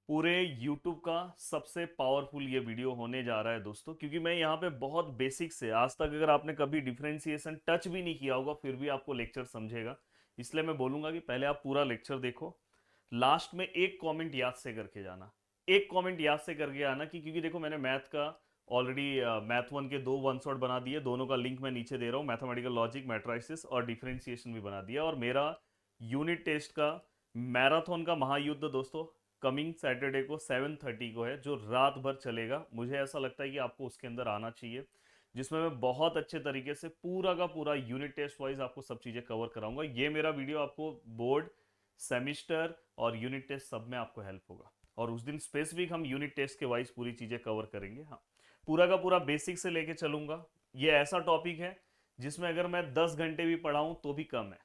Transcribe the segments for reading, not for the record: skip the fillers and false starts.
पूरे YouTube का सबसे पावरफुल ये वीडियो होने जा रहा है दोस्तों, क्योंकि मैं यहाँ पे बहुत बेसिक से आज तक अगर आपने कभी डिफरेंशिएशन टच भी नहीं किया होगा फिर भी आपको लेक्चर समझेगा। इसलिए मैं बोलूंगा कि पहले आप पूरा लेक्चर देखो, लास्ट में एक कमेंट याद से करके जाना। एक कमेंट याद से करके आना क्योंकि देखो मैंने मैथ का ऑलरेडी मैथ वन के दो वन शॉट बना दिए, दोनों का लिंक मैं नीचे दे रहा हूँ, मैथमेटिकल लॉजिक, मैट्राइसिस और डिफरेंशिएशन भी बना दिया। और मेरा यूनिट टेस्ट का मैराथन का महायुद्ध दोस्तों कमिंग सैटरडे को 7:30 को है, जो रात भर चलेगा। मुझे ऐसा लगता है कि आपको उसके अंदर आना चाहिए, जिसमें मैं बहुत अच्छे तरीके से पूरा का पूरा यूनिट टेस्ट वाइज आपको सब चीज़ें कवर कराऊंगा। ये मेरा वीडियो आपको बोर्ड, सेमिस्टर और यूनिट टेस्ट सब में आपको हेल्प होगा। और उस दिन स्पेसिफिक हम यूनिट टेस्ट के वाइज पूरी चीज़ें कवर करेंगे। हाँ, पूरा का पूरा बेसिक से लेके चलूंगा। ये ऐसा टॉपिक है जिसमें अगर मैं 10 घंटे भी पढ़ाऊं तो भी कम है,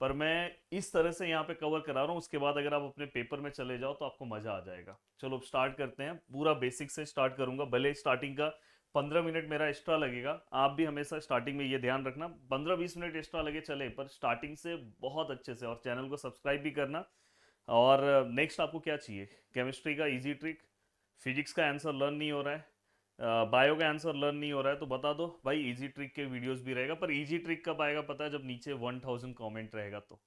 पर मैं इस तरह से यहाँ पे कवर करा रहा हूँ। उसके बाद अगर आप अपने पेपर में चले जाओ तो आपको मजा आ जाएगा। चलो अब स्टार्ट करते हैं। पूरा बेसिक से स्टार्ट करूंगा, भले स्टार्टिंग का 15 मिनट मेरा एक्स्ट्रा लगेगा। आप भी हमेशा स्टार्टिंग में ये ध्यान रखना, 15-20 मिनट एक्स्ट्रा लगे चले, पर स्टार्टिंग से बहुत अच्छे से। और चैनल को सब्सक्राइब भी करना। और नेक्स्ट आपको क्या चाहिए? केमिस्ट्री का इजी ट्रिक, फिजिक्स का आंसर लर्न नहीं हो रहा है, बायो का आंसर लर्न नहीं हो रहा है, तो बता दो भाई, इजी ट्रिक के वीडियोस भी रहेगा। पर इजी ट्रिक कब आएगा पता है? जब नीचे 1000 कमेंट रहेगा तो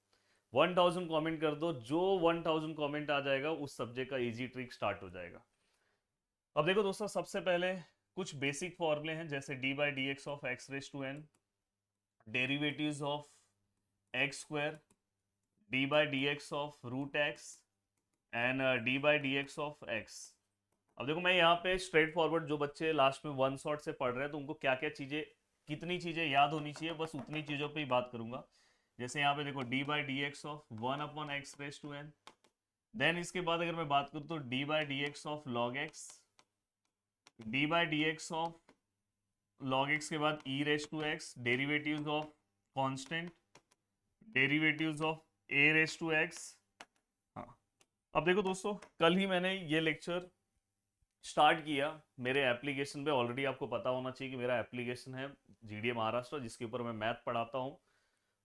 1000 कमेंट कर दो। जो 1000 कमेंट आ जाएगा उस सब्जेक्ट का इजी ट्रिक स्टार्ट हो जाएगा। अब देखो दोस्तों, सबसे पहले कुछ बेसिक फॉर्मूले हैं, जैसे d by d x of x raise to n, derivatives of x square, d by d x of root x and d by d x of x. अब देखो मैं यहाँ पे स्ट्रेट फॉरवर्ड, जो बच्चे लास्ट में वन शॉट से पढ़ रहे हैं तो उनको क्या क्या चीज़ें, कितनी चीज़ें याद होनी चाहिए, बस उतनी चीज़ों पे ही बात करूंगा। जैसे यहाँ पे देखो d by d x of 1/x⁻²n। Then इसके बाद अगर मैं बात करूँ तो d by d x of log x, d by d x of log x के बाद e⁻x, derivatives of constant, derivatives of a⁻x। हाँ, अब देखो दोस्तों, कल ही मैंने ये लेक्चर स्टार्ट किया मेरे एप्लीकेशन पे। ऑलरेडी आपको पता होना चाहिए कि मेरा एप्लीकेशन है जीडीए महाराष्ट्र, जिसके ऊपर मैं मैथ पढ़ाता हूँ।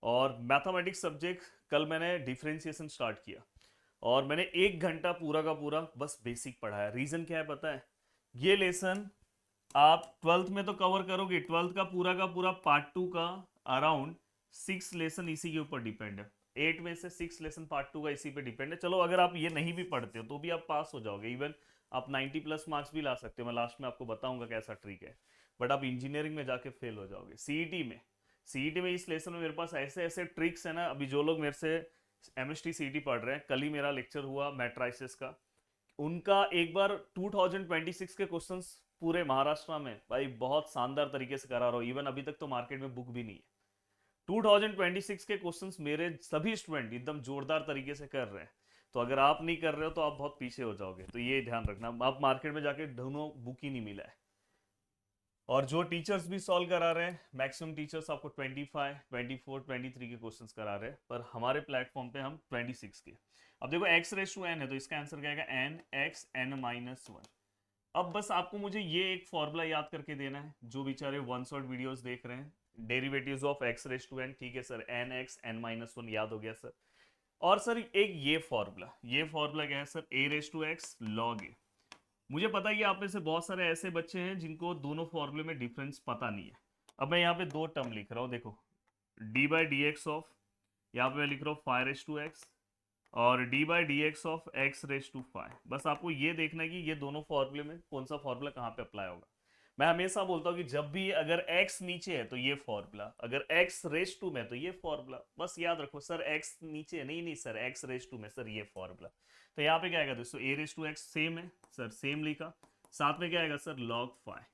और मैथमेटिक्स सब्जेक्ट कल मैंने डिफरेंशिएशन स्टार्ट किया, और मैंने 1 घंटा पूरा का पूरा बस बेसिक पढ़ाया। रीजन क्या है पता है? ये लेसन आप ट्वेल्थ में तो कवर करोगे, ट्वेल्थ का पूरा पार्ट 2 का अराउंड 6 लेसन इसी के ऊपर डिपेंड है। 8 में से 6 लेसन पार्ट 2 का इसी पे डिपेंड है। चलो अगर आप ये नहीं भी पढ़ते हो तो भी आप पास हो जाओगे, इवन आप 90+ मार्क्स भी ला सकते हो। मैं लास्ट में आपको बताऊंगा कैसा ट्रिक है। बट आप इंजीनियरिंग में जाके फेल हो जाओगे। सीईटी में, सीईटी में इस लेसन में मेरे पास ऐसे ऐसे ट्रिक्स है ना। अभी जो लोग मेरे से एमएसटी सीईटी पढ़ रहे हैं, कल ही मेरा लेक्चर हुआ मैट्राइसिस का, उनका एक बार 2026 के क्वेश्चंस पूरे महाराष्ट्र में भाई बहुत शानदार तरीके से करा रहा हूँ। इवन अभी तक तो मार्केट में बुक भी नहीं है। 2026 के क्वेश्चंस मेरे सभी स्टूडेंट एकदम जोरदार तरीके से कर रहे हैं। तो अगर आप नहीं कर रहे हो तो आप बहुत पीछे हो जाओगे, तो ये ध्यान रखना। आप मार्केट में जाके ढूंढो, बुक ही नहीं मिला है। और जो टीचर्स भी सॉल्व करा रहे हैं, मैक्सिमम टीचर्स आपको 25, 24, 23 के क्वेश्चंस करा रहे हैं, पर हमारे प्लेटफॉर्म पे हम 26 के। अब देखो x⁻n है तो इसका आंसर क्या आएगा? n(x(n-1)। अब बस आपको मुझे ये एक फॉर्मूला याद करके देना है, जो बेचारे वन शॉट वीडियोस देख रहे हैं। डेरिवेटिव्स ऑफ x⁻n, ठीक है सर, n(x(n-1) याद हो गया सर। और सर एक ये फॉर्मूला क्या है सर? a⁻x log a। मुझे पता है कि आप में से बहुत सारे ऐसे बच्चे हैं जिनको दोनों फॉर्मूले में डिफरेंस पता नहीं है। अब मैं यहाँ पे दो टर्म लिख रहा हूँ, देखो d by d x of, यहाँ पे मैं लिख रहा हूँ 5⁻x, और D by d x of x⁻5। बस आपको ये देखना है कि ये दोनों फॉर्मूले में कौन सा फॉर्मूला कहाँ पे अप्लाई होगा। मैं हमेशा बोलता हूँ कि जब भी अगर x नीचे है तो ये फॉर्मूला, अगर x⁻2 में तो ये फॉर्मूला। बस याद रखो सर, x नीचे नहीं, नहीं सर, x⁻2 में सर ये फॉर्मूला। तो यहाँ पे क्या आएगा दोस्तों? a⁻x सेम है सर, सेम लिखा। साथ में क्या आएगा सर? log 5।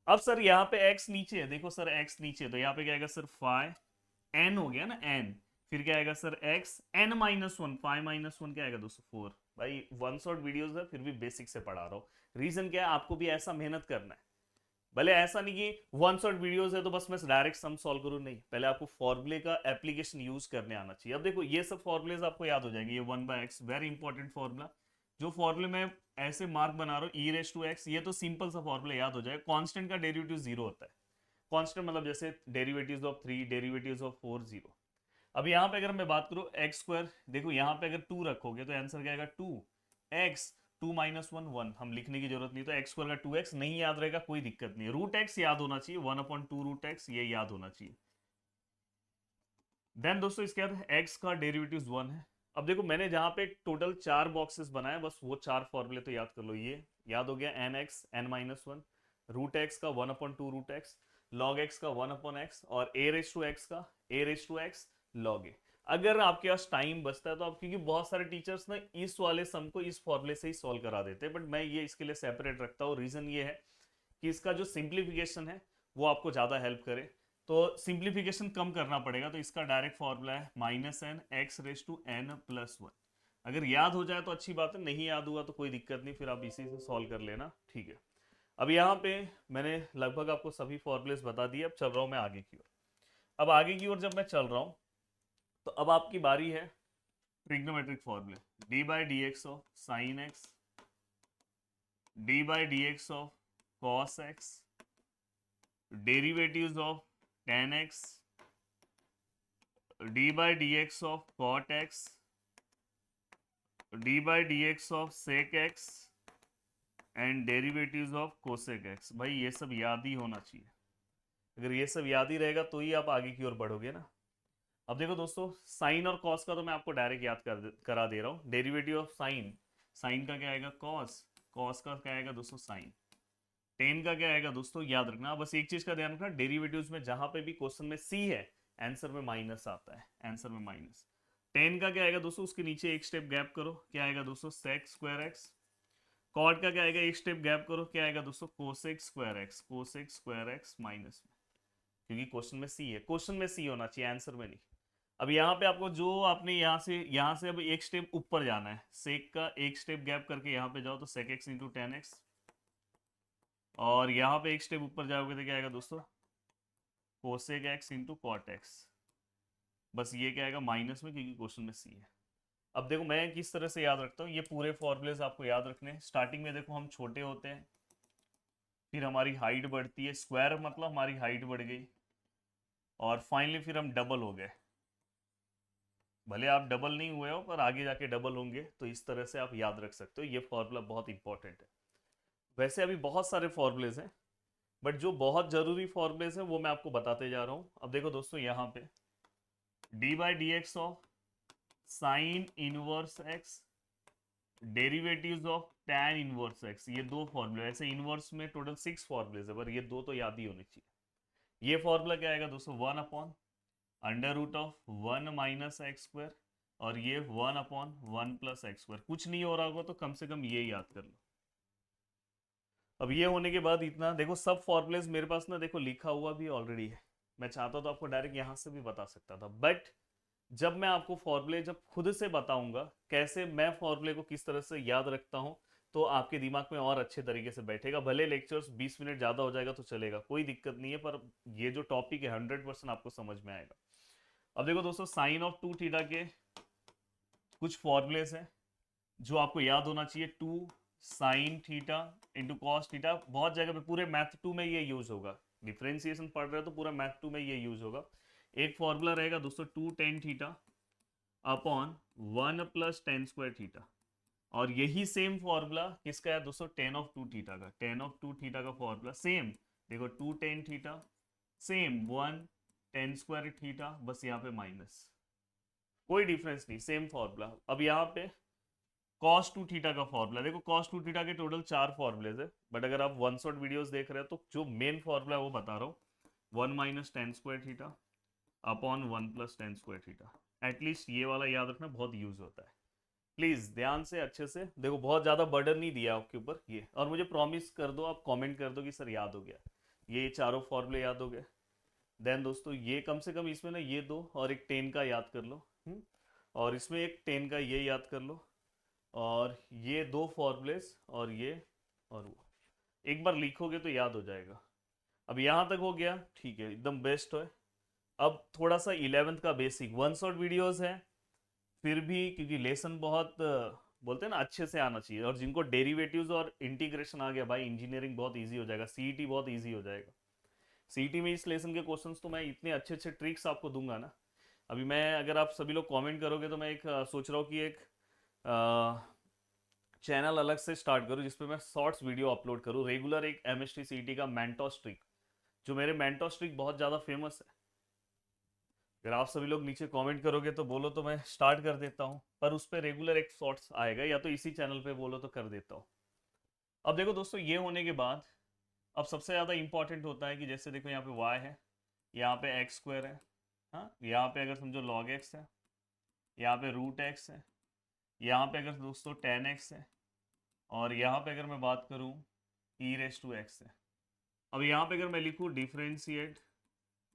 अब सर यहाँ पे x नीचे है, देखो सर x नीचे है, तो यहाँ पे क्या आएगा सर? 5 n हो गया ना, n। फिर क्या आएगा सर? x n-1। 5 - 1 क्या आएगा दोस्तों? 4। भाई वन शॉट वीडियोस है, फिर भी बेसिक से पढ़ा रहा हूँ। रीजन क्या है? आपको भी ऐसा मेहनत करना है। भले ऐसा नहीं कि वन शॉट वीडियोस है तो बस मैं डायरेक्ट सम सॉल्व करूँ, नहीं, पहले आपको फॉर्मूले का एप्लीकेशन यूज करने आना चाहिए। अब देखो ये सब फॉर्मूलेज आपको याद हो जाएंगे। ये 1/x वेरी इंपॉर्टेंट फॉर्मूला, जो फॉर्मूले में ऐसे मार्क बना रहा हूँ, e⁻x, ये तो सिंपल सा फॉर्मूला याद हो जाएगा। कांस्टेंट का डेरिवेटिव 0 होता है। कांस्टेंट मतलब जैसे डेरिवेटिव्स ऑफ 3, डेरिवेटिव्स ऑफ 4, 0। अब यहाँ पे अगर मैं बात करूँ x स्क्वायर, देखो यहाँ पे अगर 2 रखोगे तो आंसर क्या आएगा? 2 एक्स, 2 - 1 1, हम लिखने की जरूरत नहीं, तो एक्स स्क्वायर का 2x नहीं याद रहेगा कोई दिक्कत नहीं है, रूट एक्स याद होना चाहिए, 1/2 रूट एक्स ये याद होना चाहिए। देन दोस्तों इसके बाद एक्स का डेरिवेटिव 1 है। अब देखो मैंने जहां पे टोटल 4 बॉक्सेस बनाए, बस वो 4 फॉर्मूले तो याद कर लो। ये याद हो गया, N x n-1, root x का 1/2 रूट एक्स, लॉग एक्स का 1/x, और ए रेज टू एक्स का ए रेज टू एक्स लॉग ए। अगर आपके पास टाइम बचता है तो आप, क्योंकि बहुत सारे टीचर्स ना इस वाले सम को इस फॉर्मूले से ही सॉल्व करा देते हैं, बट मैं ये इसके लिए सेपरेट रखता हूँ। रीजन ये है कि इसका जो सिंप्लीफिकेशन है वो आपको ज़्यादा हेल्प करे, तो सिंप्लीफिकेशन कम करना पड़ेगा। तो इसका डायरेक्ट फॉर्मूला है -n(x)(n+1)। अगर याद हो जाए तो अच्छी बात है, नहीं याद हुआ तो कोई दिक्कत नहीं, फिर आप इसी से सॉल्व कर लेना, ठीक है। अब यहाँ पे मैंने लगभग आपको सभी फॉर्मूलेस बता दिए, अब चल रहा हूँ मैं आगे की ओर। अब आगे की ओर जब मैं चल रहा हूँ तो अब आपकी बारी है ट्रिग्नोमेट्रिक फॉर्मूले, d/dx of sine x, d/dx of cos x, derivatives of tan x, d/dx of cot x, d/dx of sec x and derivatives of cosec x। भाई ये सब याद ही होना चाहिए, अगर ये सब याद ही रहेगा तो ही आप आगे की ओर बढ़ोगे ना। अब देखो दोस्तों, साइन और कॉस का तो मैं आपको डायरेक्ट याद करा दे रहा हूँ। डेरिवेटिव ऑफ साइन, साइन का क्या आएगा कॉस, कॉस का क्या आएगा दोस्तों साइन, टेन का क्या आएगा दोस्तों याद रखना, बस एक चीज का ध्यान रखना, डेरिवेटिव्स में जहां पे भी क्वेश्चन में सी है आंसर में माइनस आता है, आंसर में माइनस। टेन का क्या आएगा दोस्तों, उसके नीचे एक स्टेप गैप करो, क्या आएगा दोस्तों सेक स्क्वायर एक्स। कॉट का क्या आएगा, एक स्टेप गैप करो, क्या आएगा दोस्तों cosec square x, cosec square x minus में, क्योंकि क्वेश्चन में सी है, क्वेश्चन में सी होना चाहिए आंसर में नहीं। अब यहाँ पे आपको जो आपने यहाँ से अब एक स्टेप ऊपर जाना है, सेक का एक स्टेप गैप करके यहाँ पे जाओ तो sec x into tan x, और यहाँ पे एक स्टेप ऊपर जाओगे तो क्या आएगा दोस्तों cosec x into cot x. बस ये क्या आएगा माइनस में, क्योंकि क्वेश्चन में सी है। अब देखो मैं किस तरह से याद रखता हूँ, ये पूरे फॉर्मूलेस आपको याद रखने हैं। स्टार्टिंग में देखो हम छोटे होते हैं, फिर हमारी हाइट बढ़ती है, स्क्वायर मतलब हमारी हाइट बढ़ गई, और फाइनली फिर हम डबल हो गए। भले आप डबल नहीं हुए हो पर आगे जाके डबल होंगे, तो इस तरह से आप याद रख सकते हो। ये फॉर्मूला बहुत इंपॉर्टेंट है। वैसे अभी बहुत सारे फॉर्मूलेज हैं, बट जो बहुत जरूरी फॉर्मूलेज हैं वो मैं आपको बताते जा रहा हूँ। अब देखो दोस्तों यहाँ पे d/dx of sine inverse x, derivatives of tan inverse x, ये दो फॉर्मूले। ऐसे इनवर्स में टोटल 6 फॉर्मूलेज है, पर ये दो तो याद ही होने चाहिए। ये फॉर्मूला क्या आएगा दोस्तों 1/√(1 - x²), और ये 1/(1 + x²). कुछ नहीं हो रहा होगा तो कम से कम ये याद कर लो। अब ये होने के बाद इतना देखो, सब फॉर्मूलेज मेरे पास ना देखो लिखा हुआ भी ऑलरेडी है। मैं चाहता तो आपको डायरेक्ट यहाँ से भी बता सकता था, बट जब मैं आपको फॉर्मूले जब खुद से बताऊंगा कैसे मैं फॉर्मूले को किस तरह से याद रखता हूं, तो आपके दिमाग में और अच्छे तरीके से बैठेगा। भले लेक्चर्स 20 मिनट ज़्यादा हो जाएगा तो चलेगा, कोई दिक्कत नहीं है, पर ये जो टॉपिक है 100% आपको समझ में आएगा। अब देखो दोस्तों, साइन ऑफ 2 थीटा के कुछ फॉर्मूलेस हैं जो आपको याद होना चाहिए। 2 sine theta into cos theta, बहुत जगह पे पूरे मैथ 2 में ये यूज होगा। डिफरेंशिएशन पढ़ रहे हो तो पूरा मैथ 2 में ये यूज होगा। एक फॉर्मूला रहेगा दोस्तों 2 tan theta upon 1 + tan² theta, और यही सेम फॉर्मूला किसका है दोस्तों tan ऑफ 2 थीटा का। tan ऑफ 2 थीटा का फॉर्मूला सेम, देखो 2 tan theta same 1 tan² theta, बस यहाँ पे माइनस, कोई डिफरेंस नहीं, सेम फॉर्मूला। अब यहाँ पे cos 2 थीटा का फॉर्मूला देखो, cos 2 थीटा के टोटल 4 फॉर्मूलेज है, बट अगर आप वन शॉट वीडियोस देख रहे हो तो जो मेन फॉर्मूला है वो बता रहा हूँ, 1 - tan² theta upon 1 + tan² theta. At least ये वाला याद रखना, बहुत यूज होता है। प्लीज ध्यान से अच्छे से देखो, बहुत ज्यादा बर्डन नहीं दिया आपके ऊपर ये, और मुझे प्रॉमिस कर दो, आप कमेंट कर दो कि सर याद हो गया, ये चारों फॉर्मूले याद हो गए। देन दोस्तों ये कम से कम इसमें ना ये दो और एक 10 का याद कर लो, और इसमें एक 10 का ये याद कर लो, और ये दो फॉर्मूलेस और ये और वो एक बार लिखोगे तो याद हो जाएगा। अब यहाँ तक हो गया, ठीक है, एकदम बेस्ट है। अब थोड़ा सा 11th का बेसिक वन शॉट वीडियोस है, फिर भी क्योंकि लेसन बहुत बोलते हैं ना अच्छे से आना चाहिए, और जिनको डेरिवेटिव्स और इंटीग्रेशन आ गया भाई, इंजीनियरिंग बहुत इजी हो जाएगा, सीईटी बहुत इजी हो जाएगा। सीईटी में इस लेसन के क्वेश्चंस तो मैं इतने अच्छे अच्छे ट्रिक्स आपको दूंगा ना। अभी मैं, अगर आप सभी लोग कमेंट करोगे तो मैं एक सोच रहा हूँ कि एक चैनल अलग से स्टार्ट करूँ जिसपे मैं शॉर्ट्स वीडियो अपलोड करूँ रेगुलर, एक एमएसटी सीईटी का मेंटोस ट्रिक, जो मेरे मेंटोस ट्रिक बहुत ज़्यादा फेमस है। अगर आप सभी लोग नीचे कमेंट करोगे तो बोलो तो मैं स्टार्ट कर देता हूँ, पर उस पर रेगुलर एक शॉर्ट्स आएगा, या तो इसी चैनल पे बोलो तो कर देता हूँ। अब देखो दोस्तों, ये होने के बाद अब सबसे ज़्यादा इंपॉर्टेंट होता है कि जैसे देखो यहाँ पे y है, यहाँ पे एक्स स्क्वायर है, हाँ यहाँ पे अगर समझो log x है, यहाँ पे रूट x है, यहाँ पे अगर दोस्तों tan x है, और यहाँ पे अगर मैं बात करूँ e रेस टू x है। अब यहाँ पे अगर मैं लिखूँ differentiate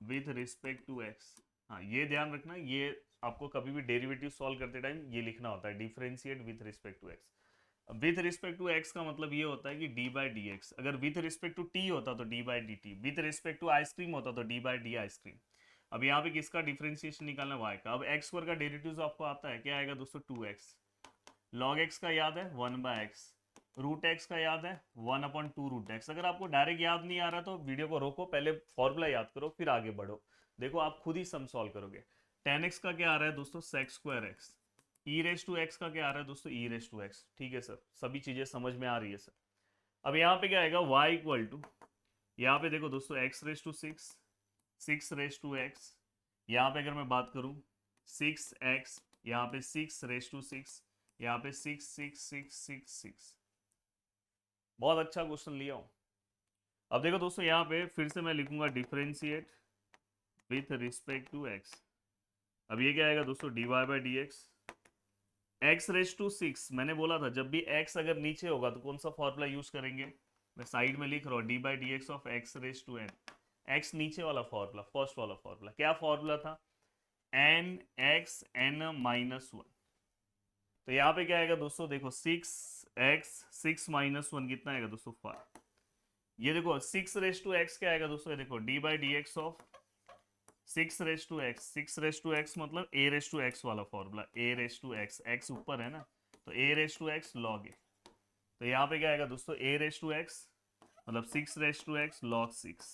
with respect to x, हाँ ये ध्यान रखना, ये आपको कभी भी डेरिवेटिव सॉल्व करते टाइम ये लिखना होता है, differentiate with respect to x। With respect to x का मतलब ये होता है कि d बाई डी एक्स, अगर विथ रिस्पेक्ट टू t होता तो d by d t, with respect to ice cream होता तो d बाई डी आइसक्रीम। अब यहाँ पे किसका डिफ्रेंशिएशन निकालना है, y का। अब x स्क्वायर का डेरिवेटिव आपको आता है, क्या आएगा दोस्तों 2x, log x का याद है 1 बाय एक्स, रूट एक्स का याद है 1/2 रूट एक्स। अगर आपको डायरेक्ट याद नहीं आ रहा तो वीडियो को रोको, पहले फॉर्मूला याद करो फिर आगे बढ़ो, देखो आप खुद ही सम सॉल्व करोगे। tan x का क्या आ रहा है दोस्तों sec square x, e raise to x का क्या आ रहा है दोस्तों ई रेस टू एक्स। ठीक है सर, सभी चीजें समझ में आ रही है सर। अब यहाँ पे क्या आएगा y इक्वल टू, यहाँ पे देखो दोस्तों x raise to 6, 6 raise to x, यहाँ पे अगर मैं बात करूँ 6x, यहाँ पे 6 रेस टू 6, यहाँ पे 6 6 6 6 6। बहुत अच्छा क्वेश्चन लिया हूँ। अब देखो दोस्तों, यहाँ पे फिर से मैं लिखूंगा differentiate with respect to x। अब ये क्या आएगा दोस्तों dy by d x, x raise to 6। मैंने बोला था जब भी x अगर नीचे होगा तो कौन सा फॉर्मूला यूज करेंगे, मैं साइड में लिख रहा हूँ d by d x of x raise to n. X नीचे वाला फॉर्मूला, फर्स्ट वाला फॉर्मूला, क्या फॉर्मूला था, n x n minus one. तो यहाँ पे क्या आएगा दोस्तों, देखो 6x 6 माइनस वन कितना आएगा दोस्तों 5। ये देखो 6 रेस टू एक्स क्या आएगा दोस्तों, ये देखो d by d x of 6 raise to x, 6 raise to x मतलब a रेस टू एक्स वाला formula, a raise to x, x ऊपर है ना तो a raise to x log a। तो यहाँ पे क्या आएगा दोस्तों a रेस टू एक्स मतलब 6 रेस टू एक्स लॉग 6।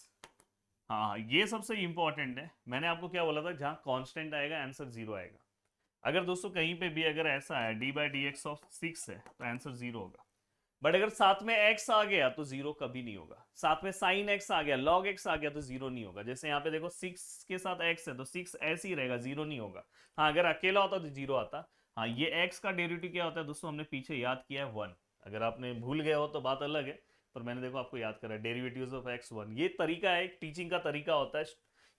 हाँ ये सबसे इंपॉर्टेंट है, मैंने आपको क्या बोला था, जहाँ कांस्टेंट आएगा आंसर 0 आएगा। अगर दोस्तों कहीं पे भी अगर ऐसा है D by d x of 6 है तो आंसर 0 होगा, बट अगर साथ में x आ गया तो 0 कभी नहीं होगा, साथ में साइन x आ गया, log x आ गया तो 0 नहीं होगा। जैसे यहाँ पे देखो 6 के साथ x है तो 6 ऐसे ही रहेगा, 0 नहीं होगा। हाँ अगर अकेला होता तो 0 आता। हाँ ये x का डेरिवेटिव क्या होता है दोस्तों, हमने पीछे याद किया है 1। अगर आपने भूल गए हो तो बात अलग है, पर मैंने देखो आपको याद करा डेरिवेटिव्स ऑफ x 1। ये तरीका है, एक टीचिंग का तरीका होता है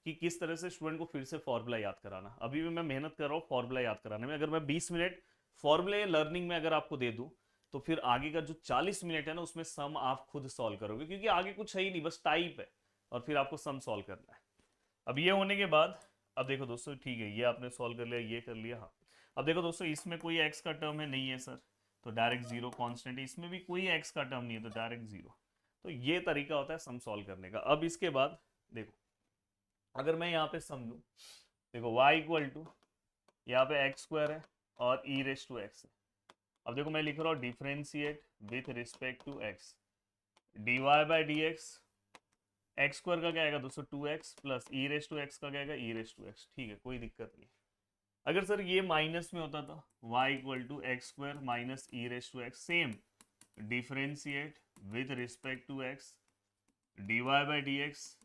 कि किस तरह से स्टूडेंट को फिर से फॉर्मूला याद कराना। अभी भी मैं मेहनत कर रहा हूँ फॉर्मूला याद कराने में, अगर मैं 20 मिनट फॉर्मूले लर्निंग में अगर आपको दे दूं तो फिर आगे का जो 40 मिनट है ना उसमें सम आप खुद सॉल्व करोगे, क्योंकि आगे कुछ है ही नहीं, बस टाइप है और फिर आपको सम सॉल्व करना है। अब ये होने के बाद अब देखो दोस्तों, ठीक है ये आपने सॉल्व कर लिया, ये कर लिया। हाँ अब देखो दोस्तों, इसमें कोई एक्स का टर्म है नहीं है सर, तो डायरेक्ट 0 कांस्टेंट है, इसमें भी कोई एक्स का टर्म नहीं है तो डायरेक्ट 0। तो ये तरीका होता है सम सॉल्व करने का। अब इसके बाद देखो, अगर मैं यहाँ पे सम लूँ, देखो y इक्वल टू यहाँ पे एक्स स्क्वायर है और ई रेस टू एक्स है। अब देखो मैं लिख रहा हूँ differentiate with respect to x, d y by d x, x square का क्या आएगा दोस्तों 2x plus e raise to x का क्या आएगा ई रेस टू एक्स। ठीक है कोई दिक्कत नहीं। अगर सर ये माइनस में होता था y equal to x square minus e raise to x, same differentiate with respect to x, d y by d x,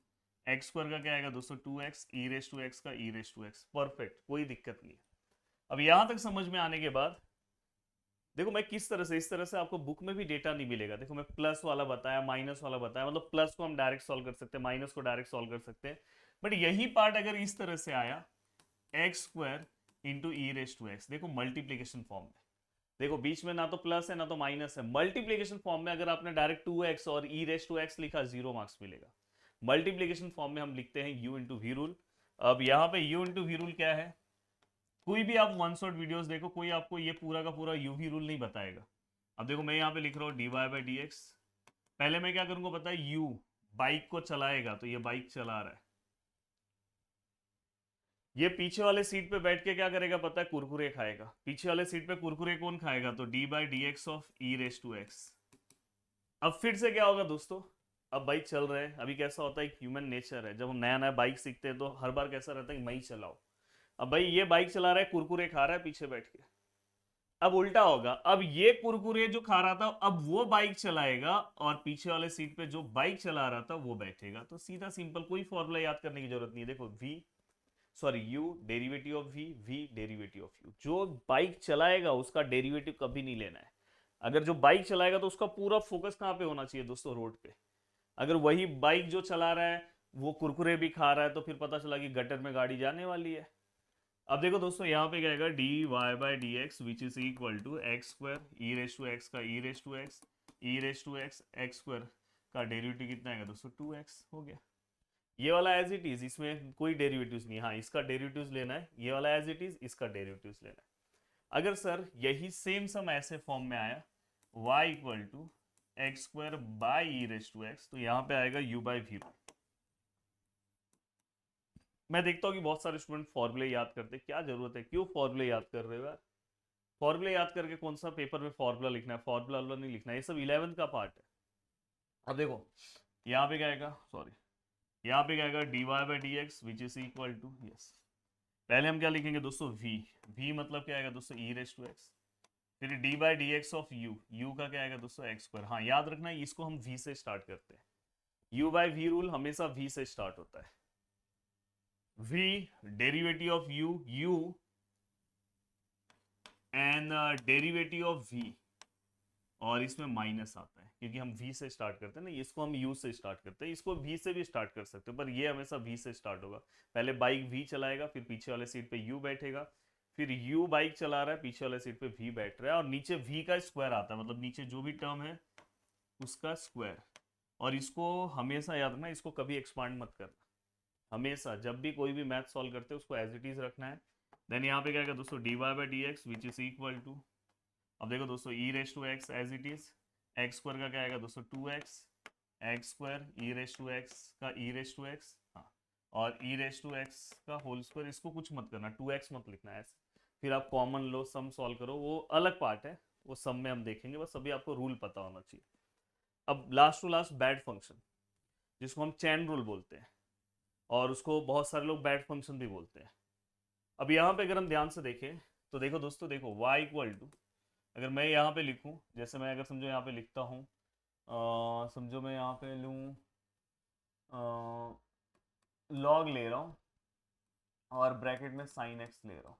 x square का क्या आएगा दोस्तों 2x, E raise to x का e raise to x. Perfect, कोई दिक्कत नहीं है। अब यहां तक समझ में आने के बाद देखो मैं किस तरह से, इस तरह से आपको बुक में भी डेटा नहीं मिलेगा। देखो मैं प्लस वाला बताया, माइनस वाला बताया, मतलब प्लस को हम डायरेक्ट सॉल्व कर सकते हैं, माइनस को डायरेक्ट सॉल्व कर सकते हैं, बट यही पार्ट अगर इस तरह से आया x square into e raise to x, देखो मल्टीप्लीकेशन फॉर्म में, देखो बीच में ना तो प्लस है ना तो माइनस है, मल्टीप्लीकेशन फॉर्म में अगर आपने डायरेक्ट 2x और ई रेस टू एक्स लिखा 0 मार्क्स मिलेगा। मल्टीप्लीकेशन फॉर्म में हम लिखते हैं u इंटू वी रूल। अब यहाँ पे u इंटू वी रूल क्या है, कोई भी आप वन शॉट वीडियोस देखो, कोई आपको ये पूरा का पूरा यूवी रूल नहीं बताएगा। अब देखो मैं यहाँ पे लिख रहा हूँ d y by d x, पहले मैं क्या करूंगा पता है, यू बाइक को चलाएगा तो ये बाइक चला रहा है, ये पीछे वाले सीट पे बैठ के क्या करेगा पता है, कुरकुरे खाएगा। पीछे वाले सीट पे कुरकुरे कौन खाएगा, तो d by d x of e raise to x. अब फिर से क्या होगा दोस्तों, अब बाइक चल रहा है, अभी कैसा होता है ह्यूमन नेचर है, जब हम नया नया बाइक सीखते हैं तो हर बार कैसा रहता है कि मैं ही चलाओ। अब भाई ये बाइक चला रहा है, कुरकुरे खा रहा है पीछे बैठ के, अब उल्टा होगा, अब ये कुरकुरे जो खा रहा था अब वो बाइक चलाएगा और पीछे वाले सीट पे जो बाइक चला रहा था वो बैठेगा। तो सीधा सिंपल, कोई फॉर्मूला याद करने की जरूरत नहीं है। देखो v sorry u derivative of v derivative of u। जो बाइक चलाएगा उसका डेरिवेटिव कभी नहीं लेना है। अगर जो बाइक चलाएगा तो उसका पूरा फोकस कहाँ पे होना चाहिए दोस्तों, रोड पे। अगर वही बाइक जो चला रहा है वो कुरकुरे भी खा रहा है तो फिर पता चला कि गटर में गाड़ी जाने वाली है। अब देखो दोस्तों यहाँ पे क्या आएगा, d y by d x which is equal to x square e raise to x का e raise to x e raise to x x square का डेरिवेटिव कितना आएगा दोस्तों, 2x हो गया। ये वाला एज इट इज, इसमें कोई डेरिवेटिव्स नहीं, हाँ इसका डेरिवेटिव्स लेना है, ये वाला एज इट इज, इसका डेरिवेटिव्स लेना है। अगर सर यही सेम सम ऐसे फॉर्म में आया y equal to x square by e raise to x, तो यहाँ पे आएगा u बाई वी। मैं देखता हूँ कि बहुत सारे स्टूडेंट फॉर्मूले याद करते हैं, क्या जरूरत है, क्यों फॉर्मूले याद कर रहे हो यार। फॉर्मूले याद करके कौन सा पेपर में फॉर्मूला लिखना है, फॉर्मूला नहीं लिखना है, ये सब 11th का पार्ट है। अब देखो यहाँ पे क्या आएगा, सॉरी यहाँ पे क्या आएगा, d y by d x which is equal to, yes पहले हम क्या लिखेंगे दोस्तों, v मतलब क्या आएगा दोस्तों, ई रेस टू एक्स, फिर D by d x of u का क्या आएगा दोस्तों, एक्स स्क्वायर। हाँ याद रखना है इसको हम v से स्टार्ट करते हैं, u बाई वी रूल हमेशा v से स्टार्ट होता है। v derivative of u and derivative of v, और इसमें माइनस आता है क्योंकि हम v से स्टार्ट करते हैं ना, इसको हम u से स्टार्ट करते हैं, इसको v से भी स्टार्ट कर सकते हो पर ये हमेशा v से स्टार्ट होगा। पहले बाइक v चलाएगा, फिर पीछे वाले सीट पे u बैठेगा, फिर u बाइक चला रहा है, पीछे वाले सीट पे v बैठ रहा है, और नीचे v का स्क्वायर आता है, मतलब नीचे जो भी टर्म है उसका स्क्वायर। और इसको हमेशा याद रखना, इसको कभी एक्सपांड मत करना, हमेशा जब भी कोई भी मैथ सॉल्व करते हैं उसको एज इट इज रखना है। देन यहाँ पे क्या है दोस्तों, d y by d x which is equal to, अब देखो दोस्तों e raise to x as it is, x square का क्या आएगा दोस्तों, 2x x square e raise to x का ई रेस टू एक्स, हाँ और ई रेस टू एक्स का होल स्क्वायर। इसको कुछ मत करना, 2x मत लिखना है, फिर आप कॉमन लो सम सॉल्व करो, वो अलग पार्ट है, वो सम में हम देखेंगे, बस अभी आपको रूल पता होना चाहिए। अब last to last bad function, जिसको हम चैन रूल बोलते हैं, और उसको बहुत सारे लोग बैड फंक्शन भी बोलते हैं। अब यहाँ पे अगर हम ध्यान से देखें तो देखो दोस्तों, देखो y इक्वल टू, अगर मैं यहाँ पे लिखूँ, जैसे मैं अगर समझो यहाँ पे लिखता हूँ, समझो मैं यहाँ पे लूँ लॉग ले रहा हूँ और ब्रैकेट में साइन x ले रहा हूँ,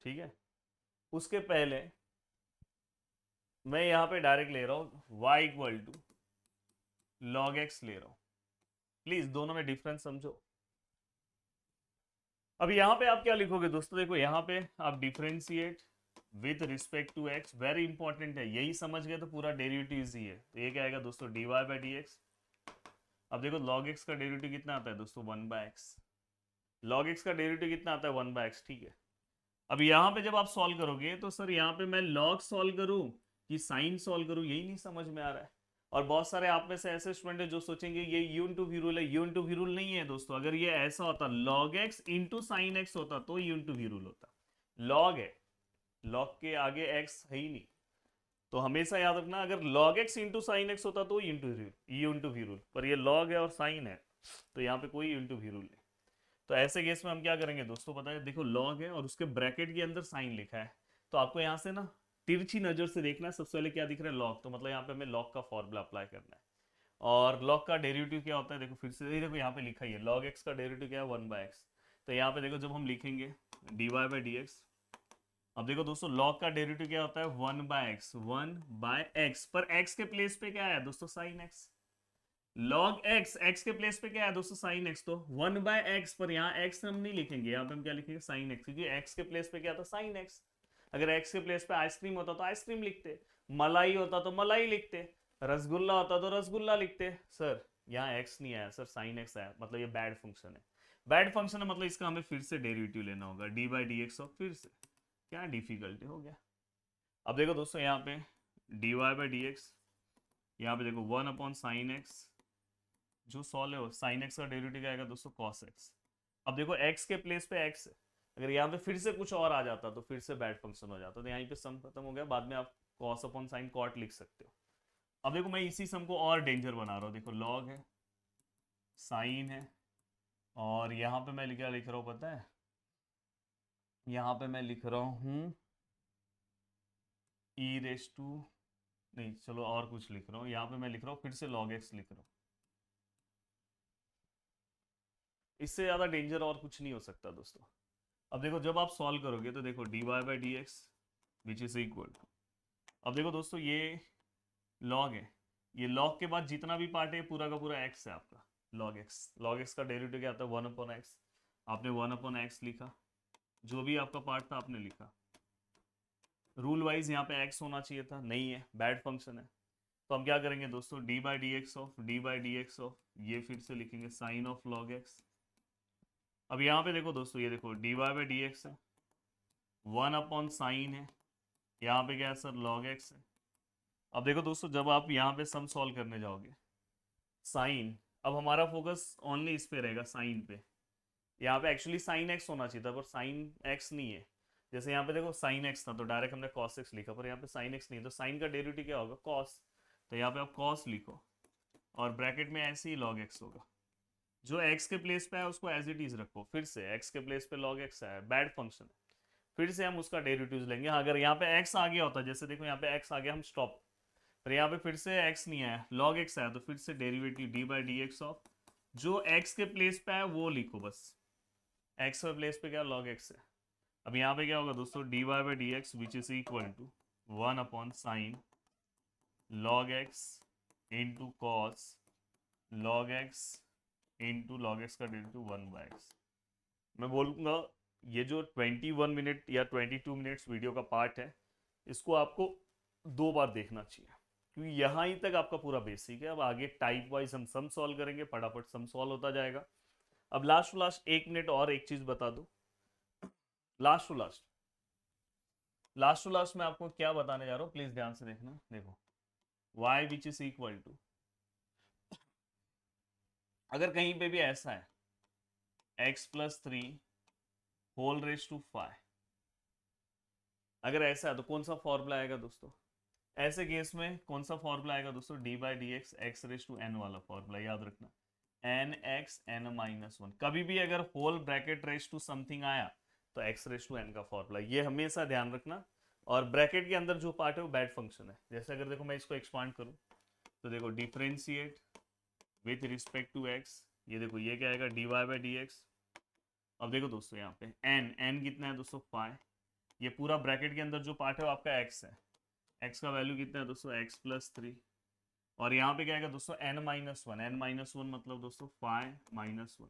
ठीक है। उसके पहले मैं यहाँ पे डायरेक्ट ले रहा हूँ y equal to log x ले रहा हूँ। प्लीज दोनों में डिफरेंस समझो। अब यहाँ पे आप क्या लिखोगे दोस्तों, देखो यहाँ पे आप differentiate with respect to x, very important है, यही समझ गए तो पूरा डेरिवेटिव इजी है। तो ये क्या आएगा दोस्तों, d y by d x. अब देखो log x का डेरिवेटिव कितना आता है दोस्तों, 1 बाय एक्स। log x का डेरिवेटिव कितना आता है, 1 बाय एक्स, ठीक है। अब यहाँ पे जब आप सॉल्व करोगे तो सर यहाँ पे मैं log सॉल्व करूँ कि साइन सॉल्व करूँ, यही नहीं समझ में आ रहा है। और बहुत सारे आप में से ऐसे स्टूडेंट है जो सोचेंगे ये u इंटू वी रूल है, u इंटू वी रूल नहीं है दोस्तों। अगर ये ऐसा होता log x into sine x होता तो u इंटू वी रूल होता, log है, log के आगे x है ही नहीं। तो हमेशा याद रखना, अगर log x into sine x होता तो u इंटू वी रूल, पर ये log है और साइन है तो यहाँ पे कोई u इंटू वी रूल नहीं। तो ऐसे केस में हम क्या करेंगे दोस्तों, पता है, देखो log है और उसके ब्रैकेट के अंदर साइन लिखा है, तो आपको यहाँ से ना तिरछी नजर से देखना है, सबसे पहले क्या दिख रहा है, log, तो मतलब यहाँ पे हमें log का फॉर्मूला अप्लाई करना है। और log का डेरिवेटिव क्या होता है, देखो फिर से देखो यहाँ पे लिखा ही है, log x का डेरिवेटिव क्या है, 1 बाय एक्स। तो यहाँ पे देखो जब हम लिखेंगे d y by d x, अब देखो दोस्तों log का डेरिवेटिव क्या होता है, 1 बाय एक्स, 1 बाय एक्स, पर x के प्लेस पे क्या है दोस्तों, sine x। log x, x के प्लेस पे क्या है दोस्तों, साइन x, तो 1 बाय एक्स, पर यहाँ x हम नहीं लिखेंगे, यहाँ पे हम क्या लिखेंगे, साइन x, क्योंकि x के प्लेस पे क्या था, साइन x। अगर x के प्लेस पे आइसक्रीम होता तो आइसक्रीम लिखते, मलाई होता तो मलाई लिखते, रसगुल्ला होता तो रसगुल्ला लिखते। सर यहाँ x नहीं आया सर, साइन x आया, मतलब ये बैड फंक्शन है। बैड फंक्शन है मतलब इसका हमें फिर से डेरिवेटिव लेना होगा, डी बाई डी एक्स, और फिर से क्या डिफिकल्टी हो गया। अब देखो दोस्तों यहाँ पे d y by d x, यहाँ पे देखो 1 अपॉन साइन एक्स, जो सॉल्व है वो साइन एक्स का डेरिवेटिव आएगा दोस्तों कॉस एक्स। अब देखो x के प्लेस पे x है, अगर यहाँ पे फिर से कुछ और आ जाता तो फिर से बैड फंक्शन हो जाता, तो यहीं पे सम खत्म हो गया, बाद में आप कॉस अपॉन साइन कॉट लिख सकते हो। अब देखो मैं इसी सम को और डेंजर बना रहा हूँ, देखो log है, साइन है, और यहाँ पे मैं क्या लिख रहा हूँ पता है, यहाँ पे मैं लिख रहा हूँ ई रेस टू, नहीं चलो और कुछ लिख रहा हूँ, यहाँ पे मैं लिख रहा हूँ फिर से log x लिख रहा हूँ। इससे ज़्यादा डेंजर और कुछ नहीं हो सकता दोस्तों। अब देखो जब आप सॉल्व करोगे तो देखो dy by d x which is equal to, अब देखो दोस्तों ये log है, ये log के बाद जितना भी पार्ट है पूरा का पूरा x है आपका, log x का डेरिवेटिव क्या आता है 1/x, आपने 1/x लिखा, जो भी आपका पार्ट था आपने लिखा। रूल वाइज यहाँ पे x होना चाहिए था, नहीं है, बैड फंक्शन है। तो हम क्या करेंगे दोस्तों, d by d x of ये फिर से लिखेंगे साइन ऑफ log x। अब यहाँ पे देखो दोस्तों, ये देखो d y by d x है, 1/sin है, यहाँ पे क्या है सर log x है। अब देखो दोस्तों जब आप यहाँ पे सम सॉल्व करने जाओगे, साइन, अब हमारा फोकस ओनली इस पे रहेगा साइन पे, यहाँ पे एक्चुअली साइन एक्स होना चाहिए था पर साइन एक्स नहीं है। जैसे यहाँ पे देखो साइन एक्स था तो डायरेक्ट हमने कॉस एक्स लिखा, पर यहाँ पे साइन एक्स नहीं है तो साइन का डेरिवेटिव क्या होगा कॉस, तो यहाँ पे आप कॉस लिखो और ब्रैकेट में ऐसे ही log x होगा। जो x के प्लेस पे है उसको एज इट इज रखो, फिर से x के प्लेस पे log x है, बैड फंक्शन है, फिर से हम उसका डेरिवेटिव लेंगे। हाँ, अगर यहाँ पे x आ गया होता, जैसे देखो यहाँ पे x आ गया हम स्टॉप, पर यहाँ पे फिर से x नहीं आया log x आया, तो फिर से derivative D by d x of जो x के प्लेस पे है वो लिखो बस, x के प्लेस पे क्या log x है। अब यहाँ पे क्या होगा दोस्तों d y by d x which is equal to 1/sin log x into cos log x into log x का डेरिवेटिव 1/x। मैं बोलूँगा ये जो 21 मिनट या 22 मिनट्स वीडियो का पार्ट है इसको आपको 2 बार देखना चाहिए, क्योंकि यहाँ ही तक आपका पूरा बेसिक है। अब आगे टाइप वाइज हम सम सॉल्व करेंगे, फटाफट सम सॉल्व होता जाएगा। अब लास्ट टू लास्ट 1 मिनट और एक चीज बता दूं, लास्ट टू लास्ट मैं आपको क्या बताने जा रहा हूँ, प्लीज ध्यान से देखना। देखो y which is equal to, अगर कहीं पे भी ऐसा है x+3 होल रेस टू 5, अगर ऐसा है तो कौन सा फॉर्मूला आएगा दोस्तों, ऐसे केस में कौन सा फॉर्मूला आएगा दोस्तों, d by d x x raise to n वाला फॉर्मूला याद रखना, n x n minus one. कभी भी अगर whole bracket raise to something आया तो एक्स रेस टू एन का फॉर्मूला, ये हमेशा ध्यान रखना। और ब्रैकेट के अंदर जो पार्ट है वो बैड फंक्शन है। जैसे अगर देखो मैं इसको एक्सपांड करूं तो देखो differentiate with respect to x, ये देखो ये क्या आएगा d y by d x. अब देखो दोस्तों यहाँ पे एन एन कितना है दोस्तों 5, ये पूरा ब्रैकेट के अंदर जो पार्ट है वो आपका एक्स है, एक्स का वैल्यू कितना है दोस्तों x+3, और यहाँ पे क्या आएगा दोस्तों n-1 मतलब दोस्तों 5-1।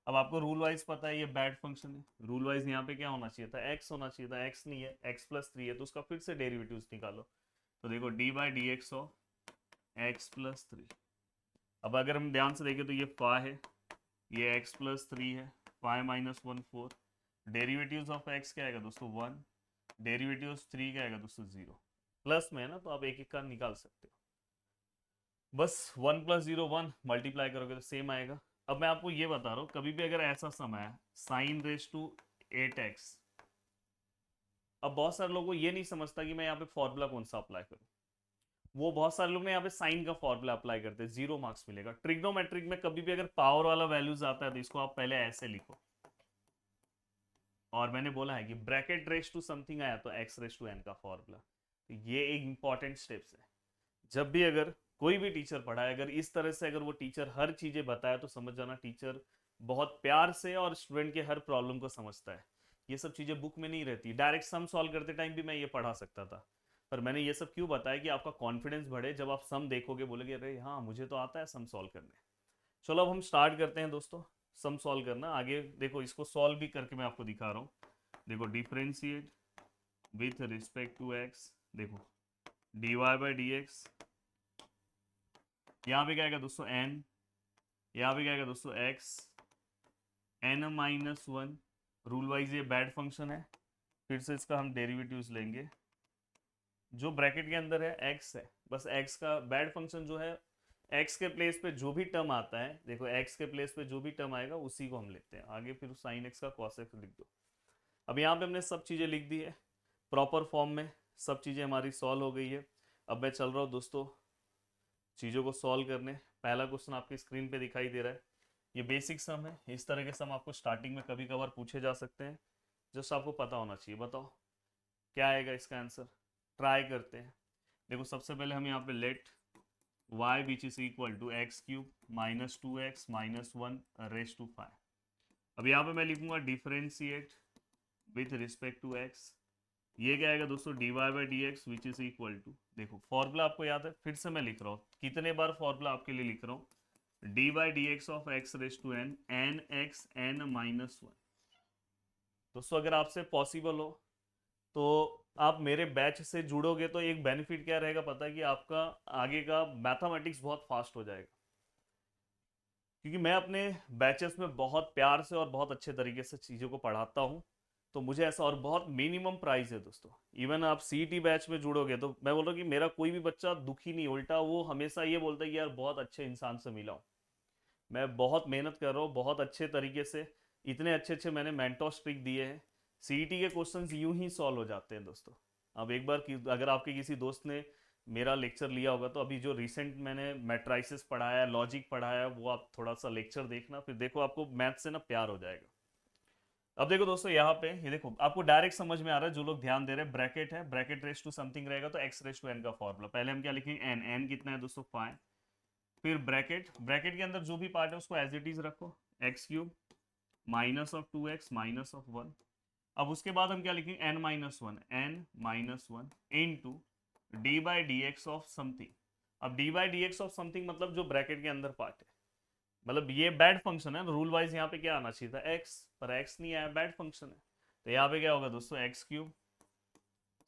अब आपको रूल वाइज पता है ये बैड फंक्शन है, रूल वाइज यहाँ पे क्या होना चाहिए था x होना चाहिए था, x नहीं है, x+3 है तो उसका फिर से डेरिवेटिव्स निकालो। तो देखो d by d x of x+3। अब अगर हम ध्यान से देखें तो ये 5 है, ये x+3 है, 5-1 4, डेरिवेटिव्स ऑफ x क्या आएगा दोस्तों 1, डेरिवेटिव्स 3 क्या आएगा दोस्तों 0, प्लस में है ना तो आप एक एक का निकाल सकते हो। बस 1+0 1 मल्टीप्लाई करोगे तो सेम आएगा। अब मैं आपको ये बता रहा हूँ, कभी भी अगर ऐसा सम है साइन रेस टू 8x, अब बहुत सारे लोगों को ये नहीं समझता कि मैं यहाँ पे फॉर्मूला कौन सा अप्लाई करूँ, वो बहुत सारे लोग ने यहाँ पे साइन का फॉर्मूला अप्लाई करते हैं, 0 मार्क्स मिलेगा। ट्रिग्नोमेट्रिक में कभी भी अगर पावर वाला वैल्यूज आता है तो इसको आप पहले ऐसे लिखो, और मैंने बोला है कि ब्रैकेट रेस टू समथिंग आया तो एक्स रेस टू एन का फॉर्मूला। तो ये एक इंपॉर्टेंट स्टेप्स है। जब भी अगर कोई भी टीचर पढ़ाए, अगर इस तरह से अगर वो टीचर हर चीजें बताए तो समझ जाना टीचर बहुत प्यार से और स्टूडेंट के हर प्रॉब्लम को समझता है। ये सब चीजें बुक में नहीं रहती। डायरेक्ट सम सॉल्व करते टाइम भी मैं ये पढ़ा सकता था, पर मैंने ये सब क्यों बताया कि आपका कॉन्फिडेंस बढ़े, जब आप सम देखोगे बोलोगे अरे हाँ मुझे तो आता है सम सॉल्व करने। चलो अब हम स्टार्ट करते हैं दोस्तों सम सॉल्व करना। आगे देखो इसको सॉल्व भी करके मैं आपको दिखा रहा हूँ। देखो differentiate with respect to x, देखो d y by d x, यहाँ पे क्या आएगा दोस्तों n, यहाँ पे क्या आएगा दोस्तों x n-1। रूल वाइज ये बैड फंक्शन है, फिर से इसका हम डेरिवेटिव्स लेंगे। जो ब्रैकेट के अंदर है x है, बस x का बैड फंक्शन जो है x के प्लेस पे जो भी टर्म आता है, देखो x के प्लेस पे जो भी टर्म आएगा उसी को हम लेते हैं आगे, फिर sin x का cos x लिख दो। अब यहाँ पे हमने सब चीज़ें लिख दी है प्रॉपर फॉर्म में, सब चीज़ें हमारी सॉल्व हो गई है। अब मैं चल रहा हूँ दोस्तों चीज़ों को सॉल्व करने। पहला क्वेश्चन आपकी स्क्रीन पे दिखाई दे रहा है, ये बेसिक सम है। इस तरह के सम आपको स्टार्टिंग में कभी कभार पूछे जा सकते हैं, जस्ट आपको पता होना चाहिए। बताओ क्या आएगा इसका आंसर, ट्राई करते हैं। देखो सबसे पहले हम यहाँ पे let y which is equal to x cube minus 2x minus 1 raise to 5। अब यहाँ पे मैं लिखूंगा differentiate with respect to x। ये क्या आएगा दोस्तों, dy by d x which is equal to, देखो फॉर्मूला आपको याद है, फिर से मैं लिख रहा हूँ, कितने बार फॉर्मूला आपके लिए लिख रहा हूँ, d by d x of x raise to n n x n minus 1। दोस्तों अगर आपसे पॉसिबल हो तो आप मेरे बैच से जुड़ोगे तो एक बेनिफिट क्या रहेगा पता है, कि आपका आगे का मैथमेटिक्स बहुत फास्ट हो जाएगा। क्योंकि मैं अपने बैचेस में बहुत प्यार से और बहुत अच्छे तरीके से चीज़ों को पढ़ाता हूँ, तो मुझे ऐसा, और बहुत मिनिमम प्राइस है दोस्तों। इवन आप सीईटी बैच में जुड़ोगे तो मैं बोल रहा हूँ कि मेरा कोई भी बच्चा दुखी नहीं, उल्टा वो हमेशा ये बोलता है कि यार बहुत अच्छे इंसान से मिला हूँ, मैं बहुत मेहनत कर रहा हूँ बहुत अच्छे तरीके से, इतने अच्छे अच्छे मैंने मेंटोर्स ट्रिक दिए हैं। सीईटी के क्वेश्चंस यूं ही सॉल्व हो जाते हैं दोस्तों। अब एक बार अगर आपके किसी दोस्त ने मेरा लेक्चर लिया होगा तो अभी जो रिसेंट मैंने मैट्राइसिस पढ़ाया, लॉजिक पढ़ाया, वो आप थोड़ा सा लेक्चर देखना, फिर देखो आपको मैथ से ना प्यार हो जाएगा। अब देखो दोस्तों यहाँ पे ये देखो आपको डायरेक्ट समझ में आ रहा है, जो लोग ध्यान दे रहे हैं, ब्रैकेट है, ब्रैकेट रेस टू समथिंग रहेगा तो एक्स रेस टू एन का फॉर्मूला, पहले हम क्या लिखेंगे एन, एन कितना है दोस्तों 5, फिर ब्रैकेट, ब्रैकेट के अंदर जो भी पार्ट है उसको एज इट इज रखो, x cube minus of 2x minus of 1। अब उसके बाद हम क्या लिखेंगे n minus 1, n minus 1 into d by d x of something. अब d by d x of something मतलब जो ब्रैकेट के अंदर पार्ट है, मतलब ये बैड फंक्शन है, रूल वाइज यहाँ पे क्या आना चाहिए था x, पर x नहीं आया, बैड फंक्शन है। तो यहाँ पे क्या होगा दोस्तों एक्स क्यूब,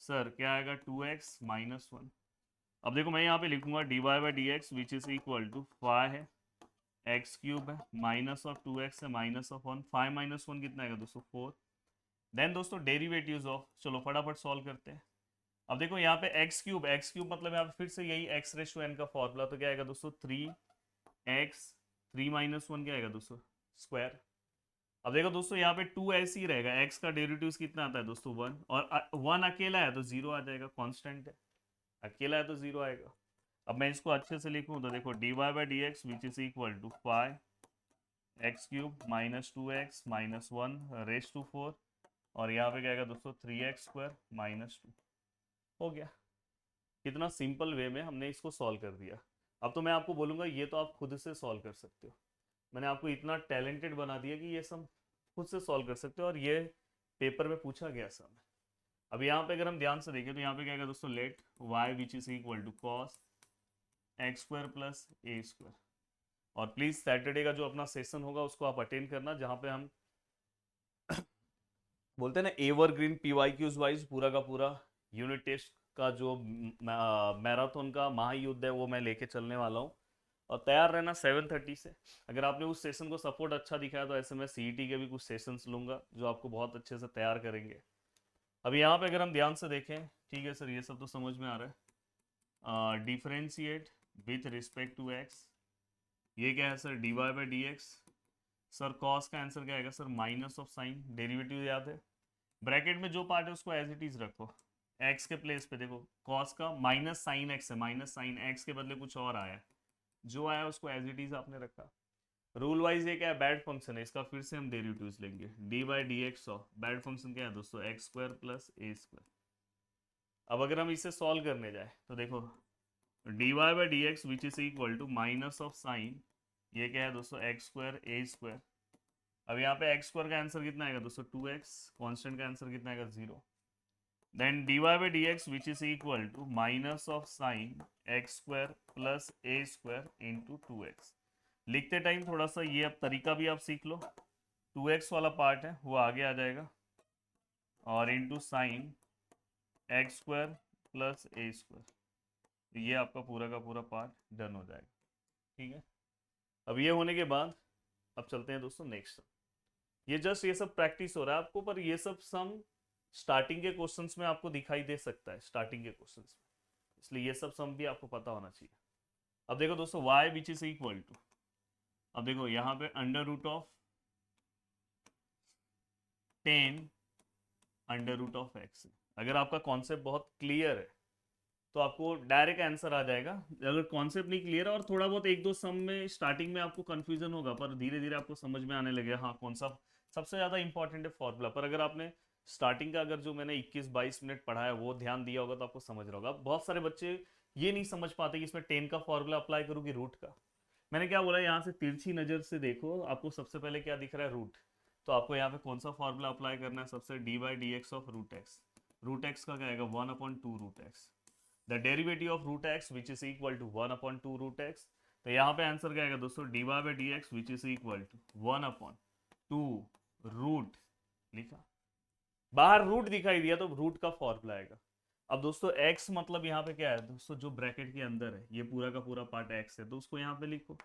सर क्या आएगा 2x माइनस 1। अब देखो मैं यहाँ पे लिखूंगा d y by d x which is equal to 5 है, एक्स क्यूब है, माइनस ऑफ 2x है, माइनस ऑफ 1, 5 माइनस 1 कितना आएगा दोस्तों 4। देन दोस्तों डेरिवेटिव्स ऑफ, चलो फटाफट सॉल्व करते हैं। अब देखो यहाँ पे एक्स क्यूब, एक्स क्यूब मतलब यहाँ पे फिर से यही एक्स रेस टू एन का फॉर्मूला, तो क्या आएगा दोस्तों 3x, 3 माइनस 1 क्या आएगा दोस्तों स्क्वायर। अब देखो दोस्तों यहाँ पे 2 ऐसे ही रहेगा, x का डेरिवेटिव कितना आता है दोस्तों 1, और 1 अकेला है तो 0 आ जाएगा, कांस्टेंट है, अकेला है तो 0 आएगा। अब मैं इसको अच्छे से लिखूं तो देखो d y by d x which is equal to 5 x cube minus 2x minus 1 raise to 4, और यहाँ पे क्या आएगा दोस्तों 3x स्क्वायर माइनस 2। हो गया, कितना सिंपल वे में हमने इसको सॉल्व कर दिया। अब तो मैं आपको बोलूँगा ये तो आप खुद से सॉल्व कर सकते हो, मैंने आपको इतना टैलेंटेड बना दिया कि ये सब खुद से सॉल्व कर सकते हो, और ये पेपर में पूछा गया सब। अब यहाँ पे अगर हम ध्यान से देखें तो यहाँ पे क्या आएगा दोस्तों let y which is equal to cos x square plus a square. और प्लीज सैटरडे का जो अपना सेशन होगा उसको आप अटेंड करना, जहाँ पे हम बोलते हैं ना एवरग्रीन पीवाईक्यूज वाइज पूरा का पूरा यूनिट टेस्ट का जो मैराथन का महायुद्ध है वो मैं लेके चलने वाला हूँ। और तैयार रहना 7:30 से। अगर आपने उस सेशन को सपोर्ट अच्छा दिखाया तो ऐसे मैं सीईटी के भी कुछ सेशंस लूंगा जो आपको बहुत अच्छे से तैयार करेंगे। अब यहाँ पे अगर हम ध्यान से देखें, ठीक है सर ये सब तो समझ में आ रहा है, differentiate with respect to x, ये क्या है sir d y by d x. Sir cos का आंसर क्या आएगा sir minus of sine, derivative याद है, ब्रैकेट में जो पार्ट है उसको एज इट इज रखो, एक्स के प्लेस पे देखो कॉस का माइनस साइन एक्स है, माइनस साइन एक्स के बदले कुछ और आया, जो आया उसको एज इट इज आपने रखा। रूल वाइज ये क्या है बैड फंक्शन है, इसका फिर से हम डेरिवेटिव्स लेंगे, d by d x of bad function क्या है दोस्तों x square plus a square. अब अगर हम इसे सॉल्व करने जाए तो देखो d y by d x which is equal to minus of sine, ये क्या है दोस्तों एक्स स्क्वायर ए स्क्वायर। अब यहाँ पे एक्स स्क्वायर का आंसर कितना आएगा दोस्तों 2x, कांस्टेंट का आंसर कितना आएगा 0। Then d y by d x which is equal to minus of sine x square plus a square into 2x। लिखते टाइम थोड़ा सा ये अब तरीका भी आप सीख लो, 2x वाला पार्ट है वो आगे आ जाएगा, और into sine x square plus a square, ये आपका पूरा का पूरा पार्ट डन हो जाएगा। ठीक है, अब ये होने के बाद अब चलते हैं दोस्तों नेक्स्ट। ये जस्ट ये सब प्रैक्टिस हो रहा है आपको, पर ये सब सम स्टार्टिंग के क्वेश्चंस में आपको दिखाई दे सकता है, स्टार्टिंग के क्वेश्चंस में, इसलिए ये सब सम भी आपको पता होना चाहिए। अब देखो दोस्तों y which is equal to, अब देखो यहाँ पे under root of 10 under root of x। अगर आपका कॉन्सेप्ट बहुत क्लियर है तो आपको डायरेक्ट आंसर आ जाएगा। अगर कॉन्सेप्ट नहीं क्लियर है और थोड़ा बहुत एक दो सम में स्टार्टिंग में आपको कंफ्यूजन होगा, पर धीरे धीरे आपको समझ में आने लगे हाँ कौन सा सबसे ज़्यादा इंपॉर्टेंट है फॉर्मूला। पर अगर आपने स्टार्टिंग का अगर जो मैंने 21-22 मिनट पढ़ा है वो ध्यान दिया होगा तो आपको समझ रहा होगा। अब बहुत सारे बच्चे ये नहीं समझ पाते कि इसमें 10 का फॉर्मूला अप्लाई करूँ कि रूट का। मैंने क्या बोला, यहाँ से तिरछी नजर से देखो, आपको सबसे पहले क्या दिख रहा है, रूट। तो आपको यहाँ पे कौन सा फॉर्मूला अप्लाई करना है, सबसे d/dx of root x. Root x का क्या आएगा, 1/2 root x. The derivative of root x which is equal to 1/2 root x. तो यहाँ पे आंसर क्या आएगा दोस्तों, dy/dx which is equal to 1/2 root, लिखा। बाहर रूट दिखाई दिया तो रूट का फॉर्मूला आएगा। अब दोस्तों x मतलब यहाँ पे क्या है दोस्तों, जो ब्रैकेट के अंदर है ये पूरा का पूरा पार्ट x है, तो उसको यहाँ पे लिखो,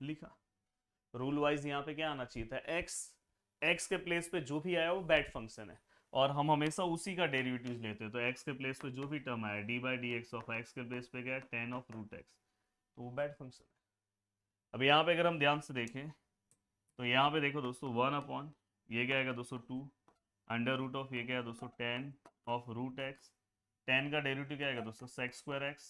लिखा। रूल वाइज यहाँ पे क्या आना चाहिए था, x के प्लेस पे जो भी आया वो बैड फंक्शन है, और हम हमेशा उसी का डेरिवेटिव लेते हैं। तो x के प्लेस पे जो भी टर्म आया d/dx ऑफ x के प्लेस पे क्या है, tan ऑफ रूट x, तो वो बैड फंक्शन है। अब यहाँ पे अगर हम ध्यान से देखें तो यहाँ पे देखो दोस्तों, 1 ये क्या आएगा दोस्तों 2 अंडर रूट ऑफ ये क्या है दोस्तों tan of root x। tan का डेरिवेटिव क्या आएगा दोस्तों, sec square x।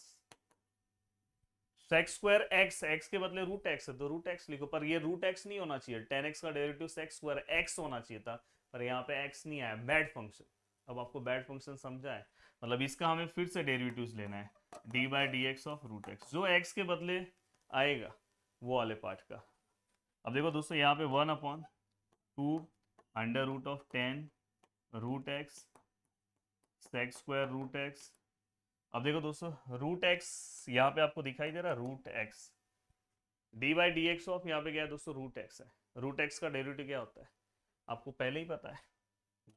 sec square x के बदले रूट x है तो रूट x लिखो, पर ये रूट x नहीं होना चाहिए, tan x का डेरिवेटिव sec स्क्वायर x होना चाहिए था, पर यहाँ पे x नहीं आया, बैड फंक्शन। अब आपको बैड फंक्शन समझा है, मतलब इसका हमें फिर से डेरिवेटिव्स लेना है, d/dx ऑफ रूट x, जो x के बदले आएगा वो वाले पार्ट का। अब देखो दोस्तों यहाँ पे 1/2 under root of tan root x sec square root x. अब देखो दोस्तों रूट एक्स यहाँ पे आपको दिखाई दे रहा है, रूट एक्स d/dx ऑफ यहाँ पे क्या है दोस्तों, रूट एक्स है। रूट एक्स का डेरिवेटिव क्या होता है आपको पहले ही पता है,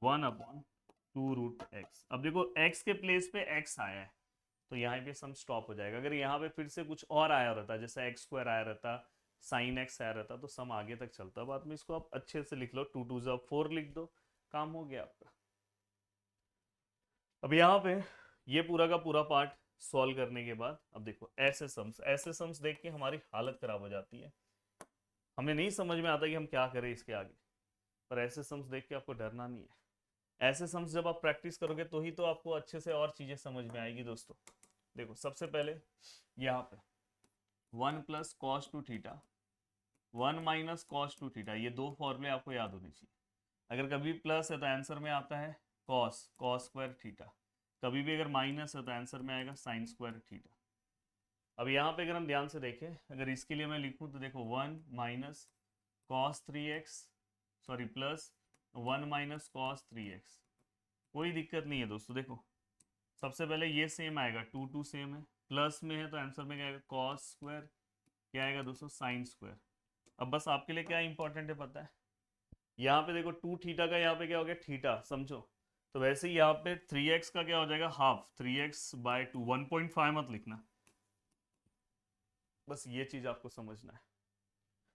1/2 रूट एक्स। अब देखो x के प्लेस पे x आया है तो यहाँ पे सम स्टॉप हो जाएगा। अगर यहाँ पे फिर से कुछ और आया रहता, जैसे एक्स स्क्वायर आया रहता, साइन एक्स आया रहता, तो सम आगे तक चलता। बाद में इसको आप अच्छे से लिख लो, 2 2 4 लिख दो, काम हो गया आपका। अब यहाँ पे ये पूरा का पूरा पार्ट सॉल्व करने के बाद अब देखो ऐसे सम्स देख के हमारी हालत खराब हो जाती है, हमें नहीं समझ में आता कि हम क्या करें इसके आगे। पर ऐसे सम्स देख के आपको डरना नहीं है, ऐसे सम्स जब आप प्रैक्टिस करोगे तो ही तो आपको अच्छे से और चीजें समझ में आएगी दोस्तों। देखो सबसे पहले यहाँ पे 1 + cos 2 थीटा 1 - cos 2 थीटा, ये दो फॉर्मूले आपको याद होने चाहिए। अगर कभी प्लस है तो आंसर में आता है cos स्क्वायर थीटा, कभी भी अगर माइनस है तो आंसर में आएगा sin स्क्वायर थीटा। अब यहाँ पे अगर हम ध्यान से देखें, अगर इसके लिए मैं लिखूं तो देखो 1 - cos 3x, sorry plus 1 - cos 3x, कोई दिक्कत नहीं है दोस्तों। देखो सबसे पहले ये सेम आएगा, 2 सेम है, प्लस में है तो आंसर में क्या आएगा, कॉस स्क्वायर, क्या आएगा दोस्तों, साइन स्क्वायर। अब बस आपके लिए क्या इंपॉर्टेंट है पता है, यहाँ पे देखो 2 थीटा का यहाँ पे क्या हो गया, थीटा समझो, तो वैसे ही यहाँ पे 3x का क्या हो जाएगा, हाफ 3x/2, 1.5 मत लिखना, बस ये चीज आपको समझना है।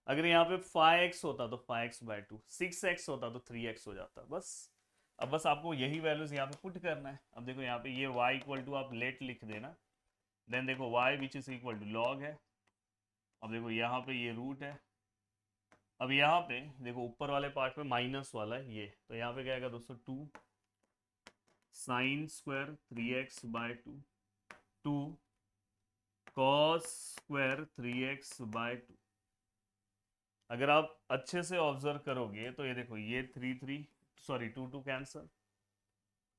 अगर यहाँ पे 5x होता तो 5x/2, 6x होता तो 3x हो जाता, बस। अब बस आपको यही वैल्यूज यहाँ पे पुट करना है। अब देखो यहाँ पे ये y इक्वल टू आप लेट लिख देना, देन देखो y which is equal to log है। अब देखो यहाँ पे ये रूट है। अब यहाँ पे देखो ऊपर वाले पार्ट में माइनस वाला है ये, तो यहाँ पे क्या आएगा दोस्तों, 2 sine square 3x/2, 2 cos square 3x/2। अगर आप अच्छे से ऑब्जर्व करोगे तो ये देखो ये 2 कैंसल,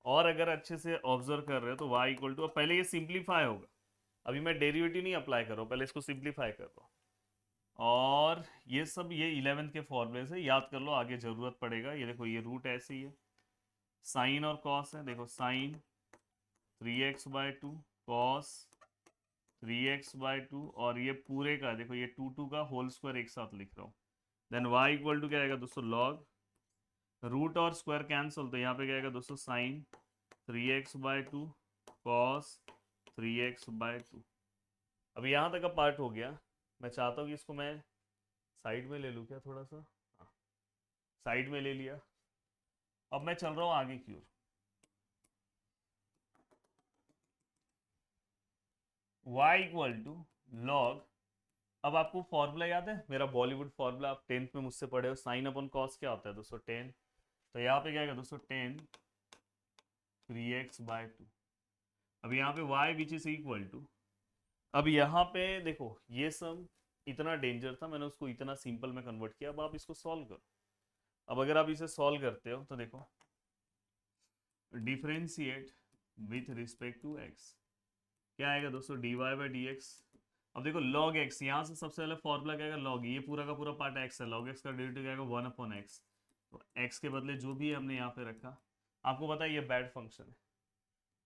और अगर अच्छे से ऑब्जर्व कर रहे हो तो y इक्वल टू, पहले ये सिंप्लीफाई होगा, अभी मैं डेरिवेटिव नहीं अप्लाई कर रहा हूँ, पहले इसको सिंप्लीफाई कर रहा हूँ। और ये सब ये 11th के फॉर्मूले से याद कर लो, आगे जरूरत पड़ेगा। ये देखो ये रूट ऐसे ही है, साइन और कॉस है, देखो साइन 3x/2 कॉस 3x/2, और ये पूरे का देखो ये 2 का होल स्क्वायर एक साथ लिख रहा हूँ। देन y इक्वल टू क्या आएगा दोस्तों, लॉग, रूट और स्क्वायर कैंसल, तो यहाँ पे क्या आएगा दोस्तों, साइन 3x/2 कॉस 3x/2। अब यहाँ तक का पार्ट हो गया। मैं चाहता हूँ कि इसको मैं साइड में ले लूँ क्या, थोड़ा सा, हाँ साइड में ले लिया। अब मैं चल रहा हूँ आगे की ओर। y इक्वल टू लॉग, अब आपको फॉर्मूला याद है मेरा बॉलीवुड फॉर्मूला, आप 10th में मुझसे पढ़े हो, साइन अपन कॉस क्या होता है दोस्तों, 10। तो यहाँ पे क्या आएगा दोस्तों, 10 3x/2। अब यहाँ पे y which is equal to, अब यहाँ पे देखो ये सम इतना डेंजर था, मैंने उसको इतना सिंपल में कन्वर्ट किया। अब आप इसको सॉल्व करो, अब अगर आप इसे सॉल्व करते हो तो देखो, differentiate with respect to x, क्या आएगा दोस्तों, d y by d x. अब देखो लॉग एक्स, यहाँ से सबसे पहले फॉर्मूला क्या आएगा, लॉग, ये पूरा का पूरा पार्ट एक्स है, लॉग एक्स का डेरिवेटिव क्या आएगा, 1/x। तो एक्स के बदले जो भी हमने यहाँ पे रखा, आपको पता है ये बैड फंक्शन है,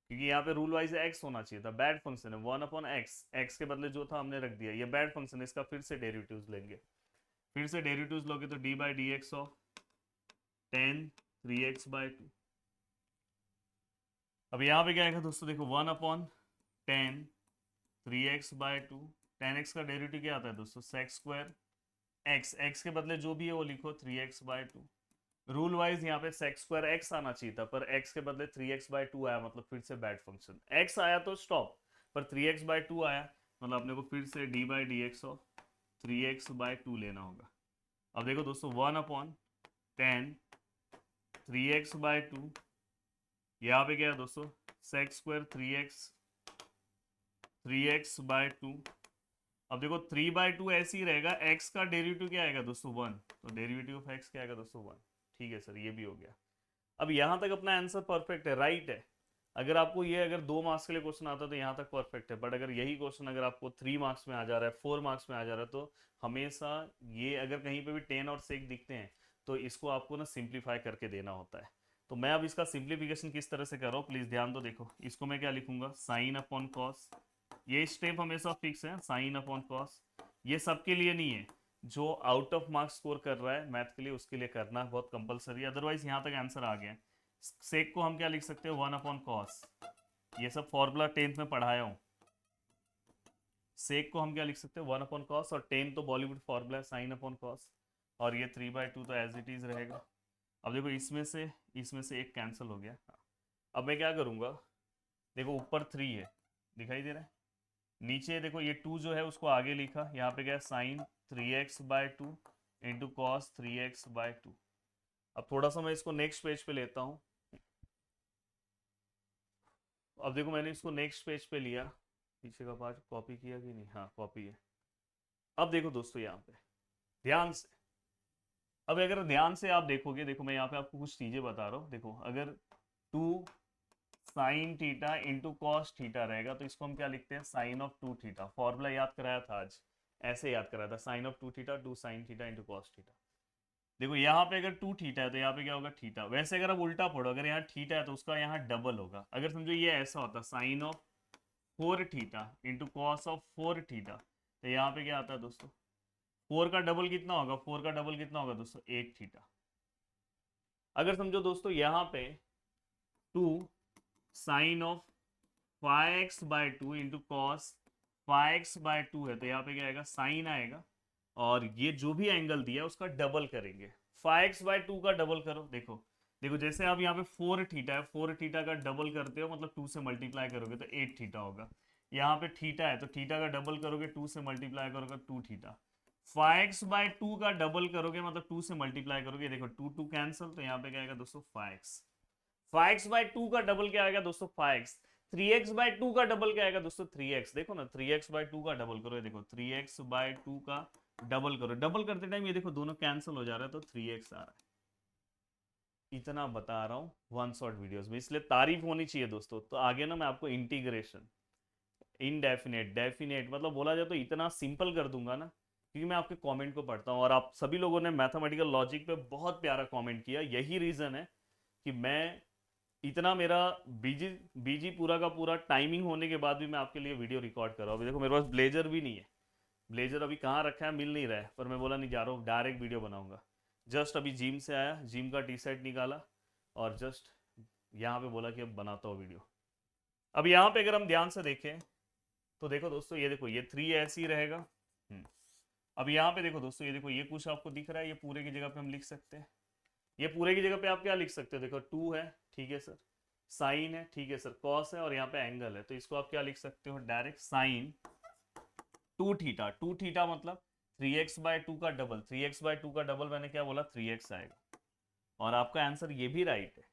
क्योंकि यहाँ पे रूल वाइज एक्स होना चाहिए था, बैड फंक्शन है, 1/x, एक्स के बदले जो था हमने रख दिया, ये बैड फंक्शन है, इसका फिर से डेरिवेटिव्स लेंगे। फिर से डेरिवेटिव्स लोगे तो d by d x of ten 3x/2। अब यहाँ पे क्या आएगा दोस्तों, देखो 1/10 3x/2, 10x का डेरिवेटिव क्या आता है दोस्तों, सेक्स स्क्वायर एक्स, एक्स के बदले जो भी है वो लिखो 3x/2। रूल वाइज यहाँ पे सेक्स स्क्वायर एक्स आना चाहिए था, पर एक्स के बदले 3x/2 आया, मतलब फिर से बैड फंक्शन, एक्स आया तो स्टॉप, पर 3x/2 आया, मतलब अपने को फिर से D by d x of 3x/2 लेना होगा। अब देखो दोस्तों 1/10 3x/2, यहाँ पे क्या है दोस्तों, सेक्स स्क्वायर 3x/2। अब देखो 3/2 ऐसे ही रहेगा, x का डेरिवेटिव क्या आएगा दोस्तों 1, तो डेरिवेटिव ऑफ x क्या आएगा दोस्तों 1। ठीक है सर, ये भी हो गया। अब यहाँ तक अपना आंसर परफेक्ट है, राइट है। अगर आपको ये अगर 2 मार्क्स के लिए क्वेश्चन आता तो यहाँ तक परफेक्ट है, बट अगर यही क्वेश्चन अगर आपको 3 मार्क्स में आ जा रहा है, 4 मार्क्स में आ जा रहा है, तो हमेशा ये अगर कहीं पे भी 10 और सेक दिखते हैं तो इसको आपको ना सिंप्लीफाई करके देना होता है। तो मैं अब इसका सिंप्लीफिकेशन किस तरह से कर रहा हूँ, प्लीज ध्यान दो। देखो इसको मैं क्या लिखूंगा, साइन अपॉन कॉस, ये स्टेप हमेशा फिक्स है, साइन अपॉन कॉस, ये सबके लिए नहीं है, जो आउट ऑफ मार्क्स स्कोर कर रहा है मैथ के लिए उसके लिए करना बहुत कंपलसरी है, अदरवाइज यहाँ तक आंसर आ गया। सेक को हम क्या लिख सकते हैं, 1/cos, ये सब फॉर्मूला 10th में पढ़ाया हूँ। सेक को हम क्या लिख सकते हैं, 1/cos, और 10 तो बॉलीवुड फॉर्मूला है, साइन अपॉन कॉस, और ये 3/2 तो एज इट इज रहेगा। अब देखो इसमें से एक कैंसिल हो गया। अब मैं क्या करूंगा, देखो ऊपर 3 है, दिखाई दे रहा है, नीचे देखो ये 2 जो है उसको आगे लिखा, यहाँ पे क्या sign 3x/2 into cos 3x/2। अब थोड़ा सा मैं इसको नेक्स्ट पेज पे लेता हूँ। अब देखो मैंने इसको नेक्स्ट पेज पे लिया, पीछे का पार्ट कॉपी किया कि नहीं, हाँ कॉपी है। अब देखो दोस्तों यहाँ पे ध्यान से, अब अगर ध्यान से आप देखोगे, देखो मैं यहाँ पे आपको कुछ चीजें बता रहा हूँ। देखो अगर 2 sine theta into cos theta रहेगा तो इसको हम क्या लिखते हैं, साइन ऑफ 2 थीटा, फॉर्मूला याद कराया था आज, ऐसे याद कराया था, sine of 2 theta 2 sine theta into cos theta. देखो यहाँ पे अगर 2 थीटा है तो यहाँ पे क्या होगा, थीटा। वैसे अगर आप उल्टा पढ़ो, अगर यहाँ थीटा है तो उसका यहाँ डबल होगा। अगर समझो ये ऐसा होता, sine of 4 theta into cos of 4 theta, तो यहाँ पे क्या आता है दोस्तों, 4 का डबल कितना होगा, 4 का डबल कितना होगा दोस्तों, 8 थीटा। अगर समझो दोस्तों यहाँ पे 2 sign of 5x/2 into cos 5x/2 है, तो यहाँ पे क्या आएगा, साइन आएगा, और ये जो भी एंगल दिया उसका डबल करेंगे। 5x/2 का डबल करो, देखो देखो जैसे आप यहाँ पे 4 थीटा है, 4 थीटा का डबल करते हो मतलब 2 से मल्टीप्लाई करोगे तो 8 थीटा होगा। यहाँ पे थीटा है तो थीटा का डबल करोगे, 2 से मल्टीप्लाई करोगे 2 थीटा। 5x/2 का डबल करोगे मतलब 2 से मल्टीप्लाई करोगे, देखो 2 2 कैंसिल, तो यहाँ पे क्या आएगा दोस्तों 5x। 5x/2 का डबल क्या आएगा दोस्तों 5x। 3x/2 का डबल क्या आएगा दोस्तों 3x। देखो ना 3x/2 का डबल करो, ये देखो 3x/2 का डबल करो, डबल करते टाइम ये देखो दोनों कैंसिल हो जा रहा है, तो 3x आ रहा है। इतना बता रहा हूँ वन शॉट वीडियोस में, इसलिए तारीफ होनी चाहिए दोस्तों। तो आगे ना मैं आपको इंटीग्रेशन, इनडेफिनेट, डेफिनेट, मतलब बोला जाए तो इतना सिंपल कर दूंगा ना, क्योंकि मैं आपके कमेंट को पढ़ता हूँ और आप सभी लोगों ने मैथमेटिकल लॉजिक पे बहुत प्यारा कमेंट किया। यही रीजन है कि मैं इतना मेरा बीजी बीजी पूरा का पूरा टाइमिंग होने के बाद भी मैं आपके लिए वीडियो रिकॉर्ड कर रहा हूँ। अभी देखो मेरे पास ब्लेजर भी नहीं है, ब्लेजर अभी कहाँ रखा है मिल नहीं रहा है, पर मैं बोला नहीं जा रहा हूँ, डायरेक्ट वीडियो बनाऊंगा। जस्ट अभी जिम से आया, जिम का टी शर्ट निकाला और जस्ट यहाँ पे बोला कि अब बनाता हूँ वीडियो। अब यहाँ पे अगर हम ध्यान से देखें तो देखो दोस्तों, ये देखो ये 3 ऐसे ही रहेगा। अब यहाँ पे देखो दोस्तों, ये देखो ये कुछ आपको दिख रहा है, ये पूरे की जगह पे हम लिख सकते हैं, ये पूरे की जगह पे आप क्या लिख सकते हो, देखो 2 है, ठीक है सर, साइन है, ठीक है सर, कॉस है, और यहाँ पे एंगल है, तो इसको आप क्या लिख सकते हो, डायरेक्ट साइन 2 थीटा। 2 थीटा मतलब 3x/2 का डबल, 3x/2 का डबल मैंने क्या बोला 3x आएगा, और आपका आंसर ये भी राइट है।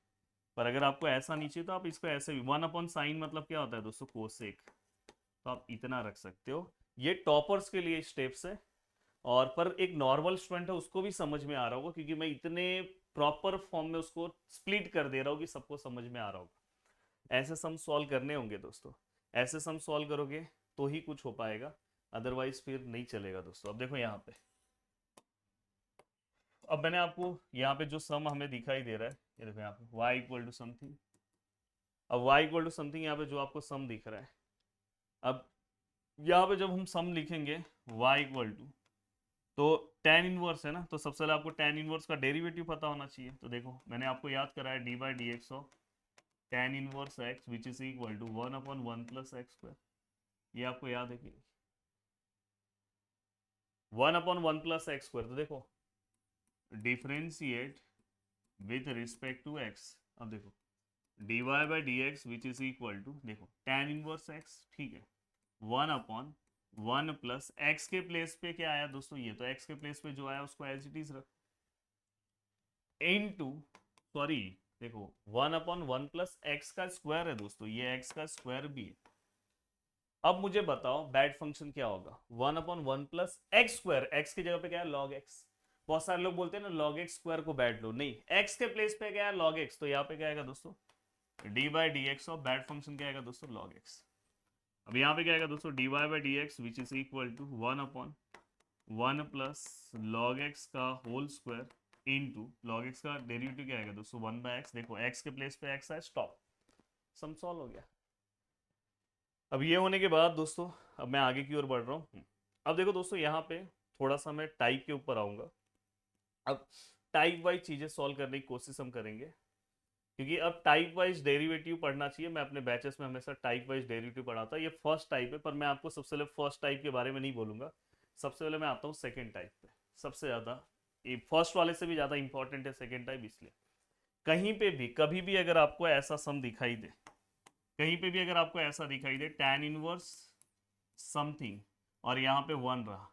पर अगर आपको ऐसा नहीं चाहिए तो आप इसको ऐसे भी 1/sin मतलब क्या होता है दोस्तों, कोसेक, तो आप इतना रख सकते हो। ये टॉपर्स के लिए स्टेप्स है, और पर एक नॉर्मल स्टूडेंट है उसको भी समझ में आ रहा होगा, क्योंकि मैं इतने प्रॉपर फॉर्म में उसको स्प्लिट कर दे रहा हूँ कि सबको समझ में आ रहा होगा। ऐसे सम सॉल्व करने होंगे दोस्तों, ऐसे सम सॉल्व करोगे तो ही कुछ हो पाएगा, अदरवाइज फिर नहीं चलेगा दोस्तों। अब देखो यहाँ पे, अब मैंने आपको यहाँ पे जो सम हमें दिखाई दे रहा है, ये देखो यहाँ पे y इक्वल टू समथिंग। अब y इक्वल टू समथिंग यहाँ पे जो आपको सम दिख रहा है, अब यहाँ पे जब हम सम लिखेंगे y इक्वल टू, तो tan इनवर्स है ना, तो सबसे पहले आपको tan इनवर्स का डेरिवेटिव पता होना चाहिए। तो देखो मैंने आपको याद कराया d by d x of tan inverse x which is equal to 1/1 plus x square. ये आपको याद है कि 1/1 प्लस एक्स स्क्वायर। तो देखो differentiate with respect to x। अब देखो dy by d x which is equal to, देखो tan इनवर्स x, ठीक है, 1/1 प्लस एक्स के प्लेस पे क्या आया दोस्तों, ये तो एक्स के प्लेस पे जो आया उसको एज इट इज रख, इनटू, सॉरी देखो 1/1 प्लस एक्स का स्क्वायर है दोस्तों, ये एक्स का स्क्वायर भी है। अब मुझे बताओ बैड फंक्शन क्या होगा, 1/1 प्लस एक्स स्क्वायर, एक्स की जगह पे क्या है लॉग एक्स। बहुत सारे लोग बोलते हैं ना लॉग एक्स स्क्वायर को बैड लो, नहीं, एक्स के प्लेस पे क्या है लॉग एक्स, तो यहाँ पे क्या आएगा दोस्तों d by d x of bad function क्या आएगा दोस्तों लॉग एक्स। अब यहाँ पे क्या आएगा दोस्तों d y by d x which is equal to 1/1 plus log x का whole square into log x का डेरिवेटिव क्या आएगा दोस्तों 1/x। देखो x के प्लेस पे x है, स्टॉप, सम सॉल्व हो गया। अब ये होने के बाद दोस्तों अब मैं आगे की ओर बढ़ रहा हूँ। अब देखो दोस्तों यहाँ पे थोड़ा सा मैं टाइप के ऊपर आऊंगा। अब टाइप वाइज चीजें सॉल्व करने की कोशिश हम करेंगे, क्योंकि अब टाइप वाइज डेरिवेटिव पढ़ना चाहिए। मैं अपने बैचेस में हमेशा टाइप वाइज डेरिवेटिव पढ़ाता, ये फर्स्ट टाइप है, पर मैं आपको सबसे पहले फर्स्ट टाइप के बारे में नहीं बोलूंगा। सबसे पहले मैं आता हूँ सेकेंड टाइप पे। सबसे ज्यादा ये फर्स्ट वाले से भी ज्यादा इंपॉर्टेंट है सेकेंड टाइप, इसलिए कहीं पे भी कभी भी अगर आपको ऐसा सम दिखाई दे, कहीं पे भी अगर आपको ऐसा दिखाई दे tan इनवर्स समथिंग और यहाँ पे 1 रहा,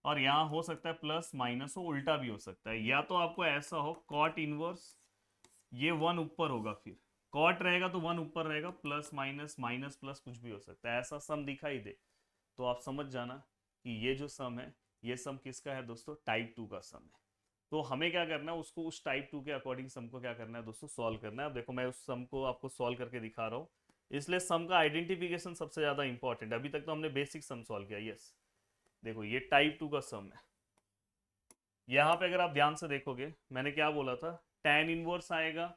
और यहाँ हो सकता है प्लस माइनस हो, उल्टा भी हो सकता है, या तो आपको ऐसा हो कॉट इनवर्स, ये 1 ऊपर होगा, फिर कॉट रहेगा तो 1 ऊपर रहेगा, प्लस माइनस माइनस प्लस कुछ भी हो सकता है, ऐसा सम दिखाई दे तो आप समझ जाना कि ये जो सम है ये सम किसका है दोस्तों, टाइप 2 का सम है। तो हमें क्या करना है, उसको उस टाइप 2 के अकॉर्डिंग सम को क्या करना है दोस्तों सॉल्व करना है। अब देखो मैं उस सम को आपको सॉल्व करके दिखा रहा हूँ, इसलिए सम का आइडेंटिफिकेशन सबसे ज्यादा इंपॉर्टेंट है। अभी तक तो हमने बेसिक सम सॉल्व किया, यस देखो ये टाइप 2 का सम है। यहाँ पे अगर आप ध्यान से देखोगे मैंने क्या बोला था, tan इनवर्स आएगा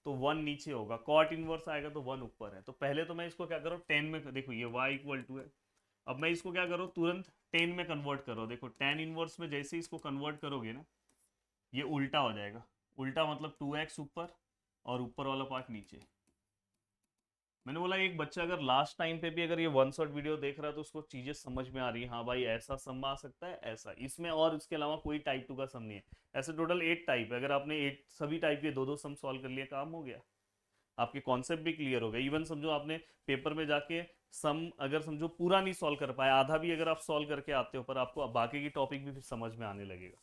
तो 1 नीचे होगा, कॉट इनवर्स आएगा तो 1 ऊपर है। तो पहले तो मैं इसको क्या करूँ 10 में, देखो ये y इक्वल टू है, अब मैं इसको क्या करूँ तुरंत 10 में कन्वर्ट करो। देखो tan इनवर्स में जैसे ही इसको कन्वर्ट करोगे ना ये उल्टा हो जाएगा, उल्टा मतलब 2x ऊपर और ऊपर वाला पार्ट नीचे। मैंने बोला एक बच्चा अगर लास्ट टाइम पे भी अगर ये वन शॉट वीडियो देख रहा है तो उसको चीजें समझ में आ रही है, हाँ भाई ऐसा सम आ सकता है ऐसा, इसमें और इसके अलावा कोई टाइप 2 का सम नहीं है। ऐसे टोटल 8 टाइप है, अगर आपने 8 सभी टाइप के दो दो सम सॉल्व कर लिया काम हो गया, आपके कॉन्सेप्ट भी क्लियर हो गए। इवन समझो आपने पेपर में जाके सम अगर समझो पूरा नहीं सॉल्व कर पाए, आधा भी अगर आप सॉल्व करके आते हो, पर आपको बाकी की टॉपिक भी फिर समझ में आने लगेगा।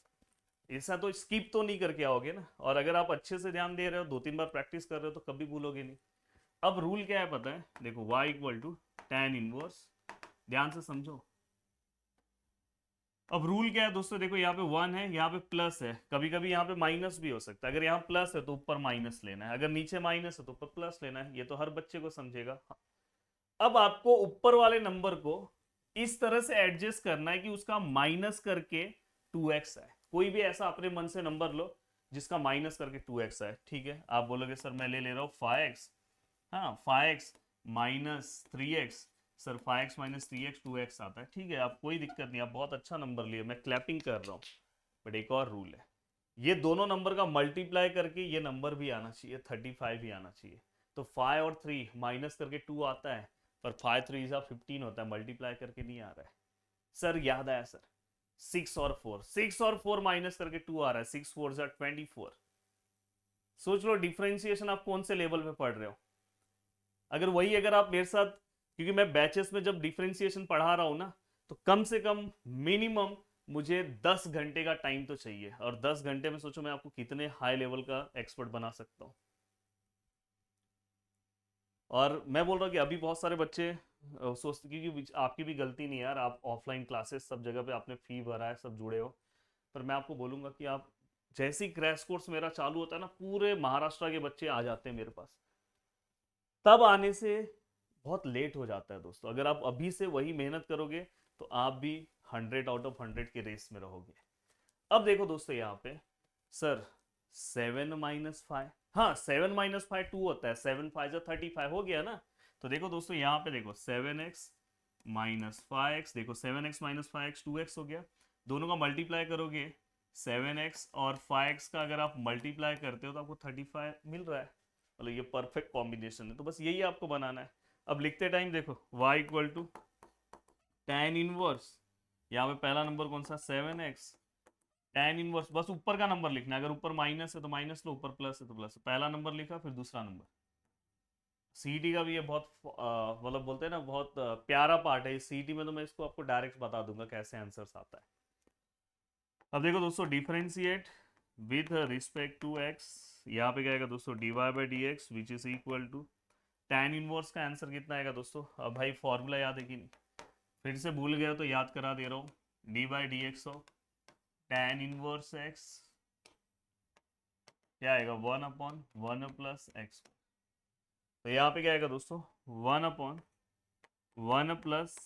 ऐसा तो स्किप तो नहीं करके आओगे ना, और अगर आप अच्छे से ध्यान दे रहे हो 2-3 बार प्रैक्टिस कर रहे हो तो कभी भूलोगे नहीं। अब रूल क्या है पता है, देखो y equal to tan inverse, ध्यान से समझो। अब रूल क्या है दोस्तों, देखो यहाँ पे 1 है, यहाँ पे प्लस है, कभी कभी यहाँ पे माइनस भी हो सकता है। अगर यहाँ प्लस है तो ऊपर माइनस लेना है, अगर नीचे माइनस है तो ऊपर प्लस लेना है, ये तो हर बच्चे को समझेगा। अब आपको ऊपर वाले नंबर को इस तरह से एडजस्ट करना है कि उसका माइनस करके 2x है। कोई भी ऐसा अपने मन से नंबर लो जिसका माइनस करके 2x है, ठीक है। आप बोलोगे सर मैं ले रहा हूँ 5x, हाँ 5x minus 3x, sir 5x minus 3x 2x आता है, ठीक है, आप कोई दिक्कत नहीं, आप बहुत अच्छा नंबर लिए, मैं क्लैपिंग कर रहा हूँ। बट एक और रूल है, ये दोनों नंबर का मल्टीप्लाई करके ये नंबर भी आना चाहिए, 35 भी आना चाहिए। तो 5 और 3 माइनस करके 2 आता है, पर 5 3 15 होता है, मल्टीप्लाई करके नहीं आ रहा है। सर याद आया सर 6 और 4, 6 और 4 माइनस करके 2 आ रहा है, 6 4 24। सोच लो डिफरेंशिएशन आप कौन से लेवल पे पढ़ रहे हो। अगर वही अगर आप मेरे साथ, क्योंकि मैं बैचेस में जब डिफरेंशिएशन पढ़ा रहा हूं ना, तो कम से कम मिनिमम मुझे 10 घंटे का टाइम तो चाहिए, और 10 घंटे में सोचो मैं आपको कितने हाई लेवल का एक्सपर्ट बना सकता हूं। और मैं बोल रहा हूँ कि अभी बहुत सारे बच्चे सोचते, क्योंकि आपकी भी गलती नहीं है यार, आप ऑफलाइन क्लासेस सब जगह पे आपने फी भरा है, सब जुड़े हो, पर मैं आपको बोलूंगा कि आप जैसे ही क्रैश कोर्स मेरा चालू होता है ना, पूरे महाराष्ट्र के बच्चे आ जाते हैं मेरे पास। तब आने से बहुत लेट हो जाता है दोस्तों। अगर आप अभी से वही मेहनत करोगे तो आप भी 100 आउट ऑफ 100 के रेस में रहोगे। अब देखो दोस्तों यहाँ पे, सर 7 - 5, हाँ 7 - 5 2 होता है, 7 5 35 हो गया ना। तो देखो दोस्तों यहाँ पे देखो 7x - 5x, देखो 7x - 5x 2x हो गया। दोनों का मल्टीप्लाई करोगे, 7x और 5x का अगर आप मल्टीप्लाई करते हो तो आपको 35 मिल रहा है। मतलब ये परफेक्ट कॉम्बिनेशन है। तो बस यही आपको बनाना है। अब लिखते टाइम देखो y equal to tan inverse, यहाँ पे पहला नंबर कौन सा 7x, tan इनवर्स बस ऊपर का नंबर लिखना है। अगर ऊपर माइनस है तो माइनस लो, ऊपर प्लस है तो प्लस। पहला नंबर लिखा, फिर दूसरा नंबर। सीईटी का भी ये बहुत मतलब बोलते हैं ना बहुत प्यारा पार्ट है। सीईटी में तो मैं इसको आपको डायरेक्ट बता दूंगा कैसे आंसर्स आता है। अब देखो दोस्तों, differentiate with respect to x, यहाँ पे क्या आएगा दोस्तों, dy by d x which is equal to tan inverse का आंसर कितना आएगा दोस्तों। अब भाई फॉर्मूला याद है कि नहीं, फिर से भूल गया तो याद करा दे रहा हूँ। D by d x of tan inverse x क्या आएगा, 1/1 प्लस एक्स। तो यहाँ पे क्या आएगा दोस्तों, 1/1 प्लस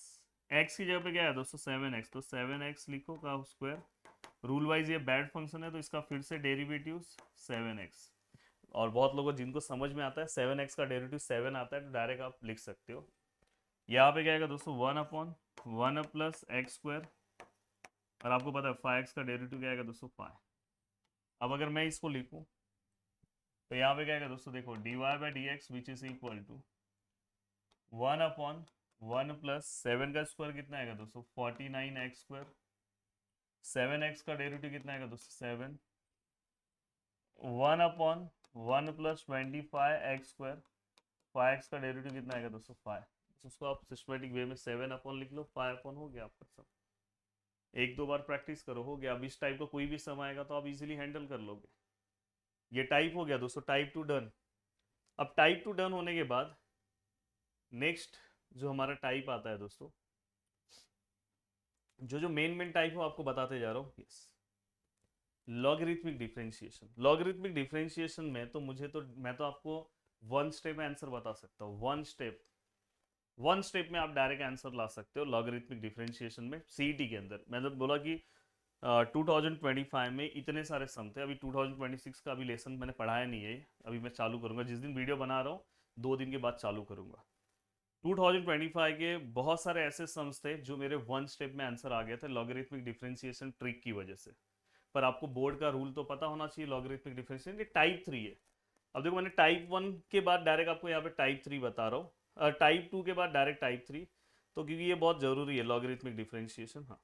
एक्स की जगह पे क्या है दोस्तों 7x, तो 7x लिखो का स्क्वायर। रूल वाइज ये बैड फंक्शन है तो इसका फिर से डेरिवेटिव 7x। और बहुत लोगों जिनको समझ में आता है 7x का डेरिवेटिव 7 आता है तो डायरेक्ट आप लिख सकते हो। यहाँ पे क्या आएगा दोस्तों 1/1 प्लस एक्स स्क्वायर, और आपको पता है 5x का डेरिवेटिव क्या आएगा दोस्तों 5। अब अगर मैं इसको लिखूं तो यहाँ पे क्या आएगा दोस्तों, देखो dy by d x which is equal to 1/1 plus 7 का स्क्वायर कितना आएगा दोस्तों 49x स्क्वायर। 7x का डेरिवेटिव कितना आएगा दोस्तों 7। 1/1 प्लस 25x स्क्वायर, 5x का डेरिवेटिव कितना आएगा दोस्तों 5। उसको आप सिस्टमेटिक वे में 7/ लिख लो, 5/ हो गया आपका सब। एक दो बार प्रैक्टिस करो, हो गया। अब इस टाइप का कोई भी सम आएगा तो आप इजीली हैंडल कर लोगे। ये टाइप हो गया दोस्तों, टाइप 2 डन। अब टाइप 2 डन होने के बाद नेक्स्ट जो हमारा टाइप आता है दोस्तों, जो मेन टाइप है आपको बताते जा रहा हूँ। Yes, logarithmic differentiation. Logarithmic differentiation में तो मैं तो आपको वन स्टेप में आंसर बता सकता हूँ। वन स्टेप में आप डायरेक्ट आंसर ला सकते हो लॉगरिथमिक डिफरेंशिएशन में। सीईटी के अंदर मैंने बोला कि 2025 में इतने सारे सम थे। अभी 2026 का अभी लेसन मैंने पढ़ाया नहीं है, अभी मैं चालू करूंगा। जिस दिन वीडियो बना रहा हूँ 2 दिन के बाद चालू करूंगा। 2025 के बहुत सारे ऐसे सम्स थे जो मेरे वन स्टेप में आंसर आ गए थे लॉगरिथमिक डिफरेंशिएशन ट्रिक की वजह से। पर आपको बोर्ड का रूल तो पता होना चाहिए, लॉगरिथमिक डिफरेंशिएशन ये टाइप 3 है। अब देखो मैंने टाइप 1 के बाद डायरेक्ट आपको यहाँ पे टाइप 3 बता रहा हूँ, टाइप 2 के बाद डायरेक्ट टाइप 3। तो क्योंकि ये बहुत जरूरी है लॉगरिथमिक डिफरेंशिएशन। हाँ,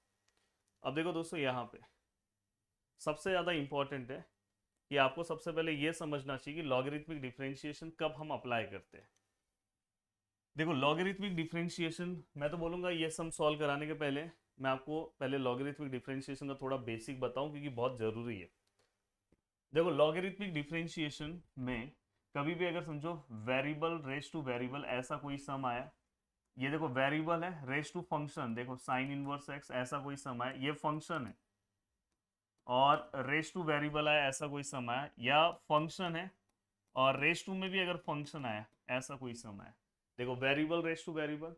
अब देखो दोस्तों यहाँ पे सबसे ज़्यादा इंपॉर्टेंट है कि आपको सबसे पहले ये समझना चाहिए कि लॉगरिथमिक डिफरेंशिएशन कब हम अप्लाई करते हैं। देखो लॉगरिथमिक डिफरेंशिएशन मैं तो बोलूँगा ये सम सॉल्व कराने के पहले मैं आपको पहले लॉगरिथमिक डिफरेंशिएशन का थोड़ा बेसिक बताऊं क्योंकि बहुत ज़रूरी है। देखो लॉगरिथमिक डिफरेंशिएशन में कभी भी अगर समझो वेरिएबल रेस टू वेरिएबल ऐसा कोई सम आया, ये देखो वेरिएबल है रेस टू फंक्शन, देखो साइन इनवर्स एक्स ऐसा कोई सम आया, ये फंक्शन है। और रेस टू वेरिएबल आया ऐसा कोई सम आया, या फंक्शन है और रेस टू में भी अगर फंक्शन आया ऐसा कोई सम आया। देखो variable raise to variable,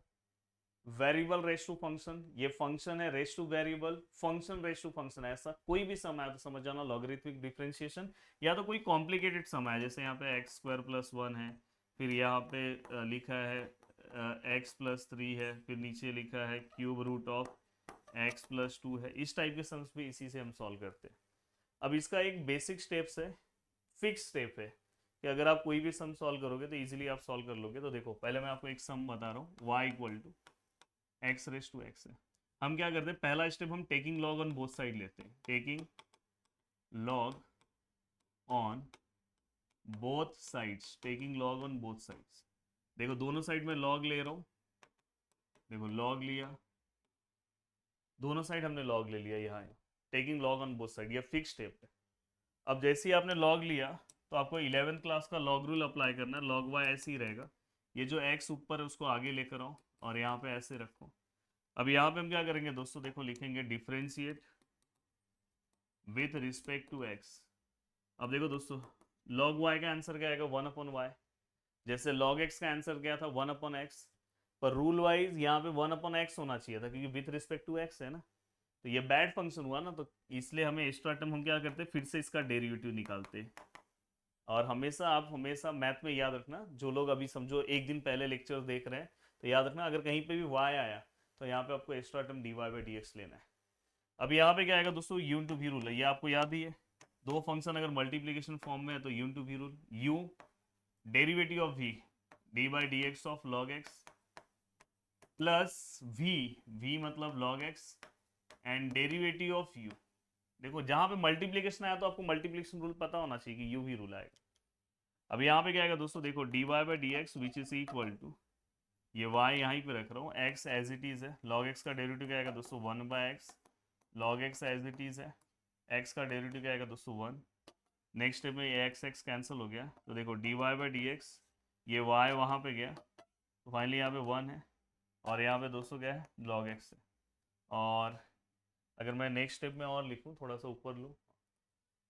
variable raise to function, ये फंक्शन है raise to variable, function raise to function, ऐसा कोई भी सम आया तो समझ जाना लॉगरिथमिक डिफरेंशिएशन। या तो कोई कॉम्प्लिकेटेड सम आया, जैसे यहाँ पे एक्स स्क्वायर प्लस 1 है, फिर यहाँ पे लिखा है एक्स प्लस 3 है, फिर नीचे लिखा है cube root of x plus 2 है। इस टाइप के सम्स भी इसी से हम सॉल्व करते हैं। अब इसका एक बेसिक स्टेप्स है, फिक्स स्टेप है कि अगर आप कोई भी सम सॉल्व करोगे तो इजीली आप सॉल्व कर लोगे। तो देखो पहले मैं आपको एक सम बता रहा हूँ, y equal to x raise to x है। हम क्या करते हैं, पहला स्टेप हम taking log on both side लेते हैं, taking log on both sides, taking log on both sides. देखो दोनों साइड में लॉग ले रहा हूँ, देखो लॉग लिया, दोनों साइड हमने लॉग ले लिया यहाँ, taking log on both side, ये फिक्स स्टेप है। अब जैसे ही आपने लॉग लिया तो आपको 11th क्लास का लॉग रूल अप्लाई करना है। लॉग वाई ऐसे ही रहेगा, ये जो एक्स ऊपर है उसको आगे लेकर आओ और यहाँ पे ऐसे रखो। अब यहाँ पे हम क्या करेंगे दोस्तों, देखो लिखेंगे differentiate with respect to x. अब देखो दोस्तों, log y का आंसर क्या आएगा, 1/y। जैसे log x का आंसर क्या था, 1/x, पर रूल वाइज यहाँ पे 1/x होना चाहिए था क्योंकि विथ रिस्पेक्ट टू x है ना, तो ये बैड फंक्शन हुआ ना, तो इसलिए हमें एक्स्ट्रा टर्म हम क्या करते हैं, फिर से इसका डेरिवेटिव निकालते हैं। और हमेशा आप हमेशा मैथ में याद रखना, जो लोग अभी समझो एक दिन पहले लेक्चर देख रहे हैं, तो याद रखना अगर कहीं पे भी y आया तो यहाँ पे आपको एक्स्ट्रा टर्म dy/dx लेना है। अब यहाँ पे क्या आएगा दोस्तों, u इंटू वी रूल है, ये आपको याद ही है। दो फंक्शन अगर मल्टीप्लीकेशन फॉर्म में है तो u into v rule, u derivative of v d/dx ऑफ log x प्लस v मतलब log x and derivative of u। देखो जहां पे मल्टीप्लीकेशन आया तो आपको मल्टीप्लीकेशन रूल पता होना चाहिए कि u भी रूल आएगा। अब यहाँ पे क्या आएगा दोस्तों, देखो dy/dx which is equal to, ये y यहीं पे रख रहा हूँ, x एज इट इज है, log x का डेरिवेटिव क्या आएगा दोस्तों 1/x, log x as it is है, x का डेरिवेटिव क्या आएगा दोस्तों 1। नेक्स्ट स्टेप में ये x कैंसिल हो गया, तो देखो dy/dx, ये y वहाँ पे गया, तो फाइनली यहाँ पे 1 है, और यहाँ पे दोस्तों क्या है, log x है। और अगर मैं नेक्स्ट स्टेप में और लिखूँ, थोड़ा सा ऊपर लूँ,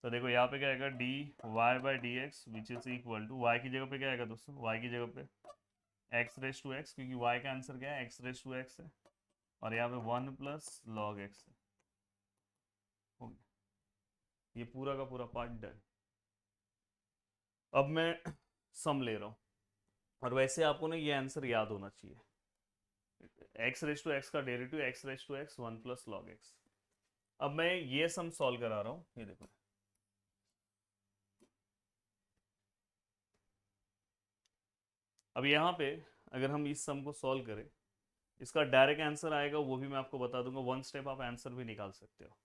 तो देखो यहाँ पे क्या आएगा dy/dx which is equal to, y की जगह पे क्या आएगा दोस्तों, y की जगह पे x⁻x, क्योंकि y का आंसर क्या है, x⁻x है, और यहाँ पे 1 प्लस log x है। हो गया, ये पूरा का पूरा पार्ट डन। अब मैं सम ले रहा हूँ, और वैसे आपको ना ये आंसर याद होना चाहिए, x⁻x का derivative x⁻x 1 plus log x। अब मैं ये सम सॉल्व करा रहा हूँ, ये देखो, अब यहाँ पे अगर हम इस सम को सॉल्व करें, इसका डायरेक्ट आंसर आएगा वो भी मैं आपको बता दूंगा, वन स्टेप आप आंसर भी निकाल सकते हो।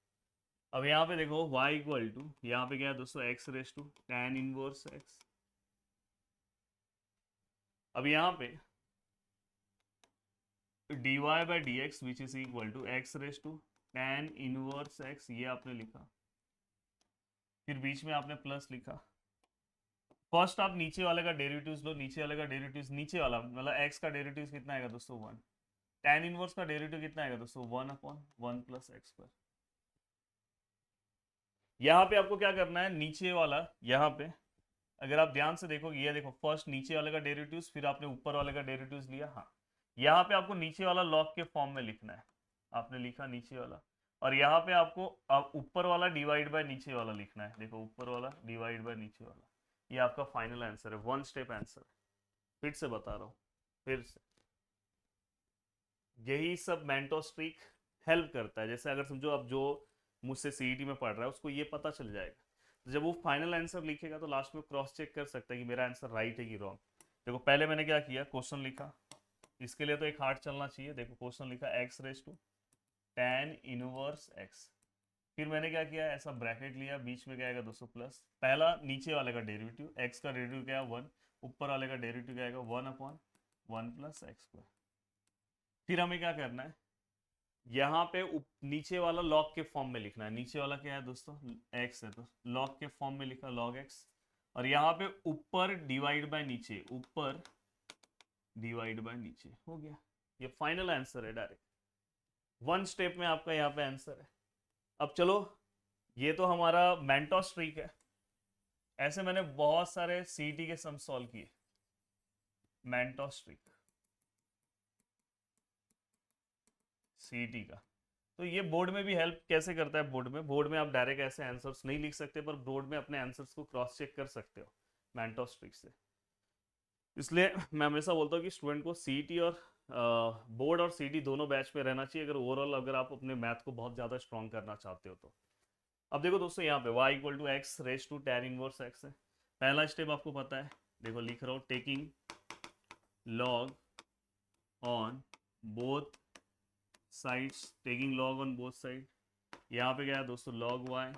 अब यहाँ पे देखो y इक्वल टू, यहाँ पे क्या है दोस्तों, x⁻tan−1x। अब यहाँ पे dy/dx which is equal to x⁻tan−1x, ये आपने लिखा, फिर बीच में आपने प्लस लिखा। फर्स्ट आप नीचे वाले का डेरिवेटिव्स लो, नीचे वाले का डेरिवेटिव्स, नीचे वाला मतलब x का डेरिवेटिव्स कितना आएगा दोस्तों 1, tan इनवर्स का डेरिवेटिव कितना आएगा दोस्तों 1/1 प्लस x²। यहाँ पे आपको क्या करना है, नीचे वाला, यहाँ पे अगर आप ध्यान से देखोगे, ये देखो फर्स्ट नीचे वाले का डेरिवेटिव्स, फिर आपने ऊपर वाले का डेरिवेटिव्स लिया, हाँ, यहाँ पे आपको नीचे वाला लॉग के फॉर्म में लिखना है, आपने लिखा नीचे वाला, और यहाँ पे आपको अब ऊपर वाला डिवाइड बाय नीचे वाला लिखना है, देखो ऊपर वाला डिवाइड बाय नीचे वाला, ये आपका फाइनल आंसर है, वन स्टेप आंसर है। फिर से बता रहा हूँ, फिर से यही सब मेंटोस ट्रिक हेल्प करता है। जैसे अगर समझो अब जो मुझसे सीईटी में पढ़ रहा है उसको ये पता चल जाएगा, तो जब वो फाइनल आंसर लिखेगा तो लास्ट में क्रॉस चेक कर सकता है कि मेरा आंसर राइट है कि रॉन्ग। देखो पहले मैंने क्या किया, क्वेश्चन लिखा, इसके लिए तो एक हार्ट चलना चाहिए, देखो क्वेश्चन लिखा x⁻tan−1x, फिर मैंने क्या किया, ऐसा ब्रैकेट लिया, बीच में क्या आएगा दोस्तों प्लस, पहला नीचे वाले का डेरिवेटिव, x का डेरिवेटिव क्या है 1, ऊपर वाले का डेरिवेटिव क्या आएगा 1/1 प्लस x²। फिर हमें क्या करना है, यहाँ पे नीचे वाला लॉग के फॉर्म में लिखना है, नीचे वाला क्या है दोस्तों x है, तो लॉग के फॉर्म में लिखा log x, और यहाँ पे ऊपर डिवाइड बाय नीचे, ऊपर डिवाइड बाय नीचे, हो गया, ये फाइनल आंसर है, डायरेक्ट वन स्टेप में आपका यहाँ पे आंसर है। अब चलो, ये तो हमारा मेंटोस ट्रिक है, ऐसे मैंने बहुत सारे सीईटी के सम सॉल्व किए, मेंटोस ट्रिक सीईटी का, तो ये बोर्ड में भी हेल्प कैसे करता है, बोर्ड में आप डायरेक्ट ऐसे आंसर्स नहीं लिख सकते, पर बोर्ड में अपने आंसर्स को क्रॉस चेक कर सकते हो मेंटोस ट्रिक से। इसलिए मैं हमेशा बोलता हूँ कि स्टूडेंट को सीईटी और बोर्ड और सीईटी दोनों बैच में रहना चाहिए, अगर ओवरऑल अगर आप अपने मैथ को बहुत ज़्यादा स्ट्रॉन्ग करना चाहते हो तो। अब देखो दोस्तों, यहाँ पे y इक्वल टू x⁻tan−1x है, पहला स्टेप आपको पता है, देखो लिख रहा हूँ, taking log on both sides, taking log on both side, यहाँ पे क्या है दोस्तों log y,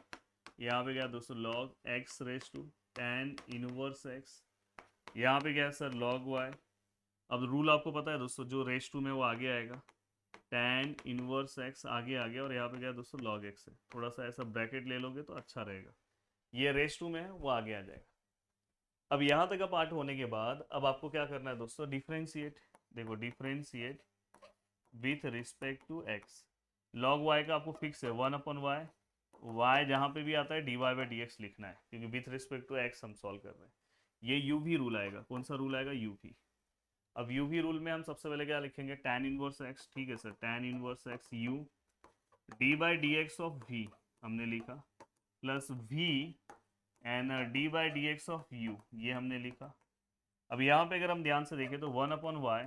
यहाँ पे क्या है दोस्तों log x⁻tan−1x, यहाँ पे क्या है सर log y। अब रूल आपको पता है दोस्तों, जो रेस टू में वो आगे आएगा, tan−1x आगे आ गया, और यहाँ पे क्या है दोस्तों log x है, थोड़ा सा ऐसा ब्रैकेट ले लोगे तो अच्छा रहेगा, ये रेस टू में है वो आगे आ जाएगा। अब यहाँ तक का पार्ट होने के बाद अब आपको क्या करना है दोस्तों, डिफ्रेंशिएट, देखो differentiate with respect to x, log y का आपको फिक्स है 1/y, y जहाँ पे भी आता है dy बाई डी एक्स लिखना है, क्योंकि विथ रिस्पेक्ट टू x हम सॉल्व कर रहे हैं। ये यू भी रूल आएगा। कौन सा रूल आएगा? यू भी। अब यू भी रूल में हम सबसे पहले क्या लिखेंगे? tan इनवर्स x, ठीक है sir, tan inverse x u D by d x of v हमने लिखा, plus v and d by d x of u, ये हमने लिखा। अब यहाँ पे अगर हम ध्यान से देखें तो 1 upon y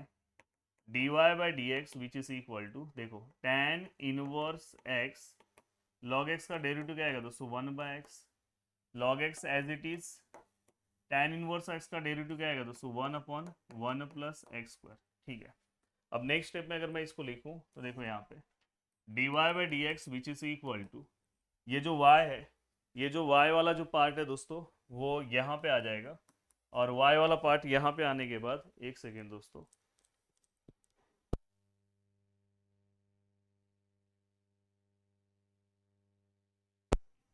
d y by d x which is equal to, देखो tan inverse x, log x का डेरिवेटिव क्या आएगा दोस्तों? 1 by x, log x as it is, tan inverse x का डेरिवेटिव क्या आएगा दोस्तों? 1 अपॉन 1 प्लस एक्स स्क्वायर, ठीक है। अब नेक्स्ट स्टेप में अगर मैं इसको लिखूं तो देखो यहाँ पे d y by d x which is equal to, ये जो y है, ये जो y वाला जो पार्ट है दोस्तों वो यहाँ पे आ जाएगा, और y वाला पार्ट यहाँ पे आने के बाद, एक सेकेंड दोस्तों,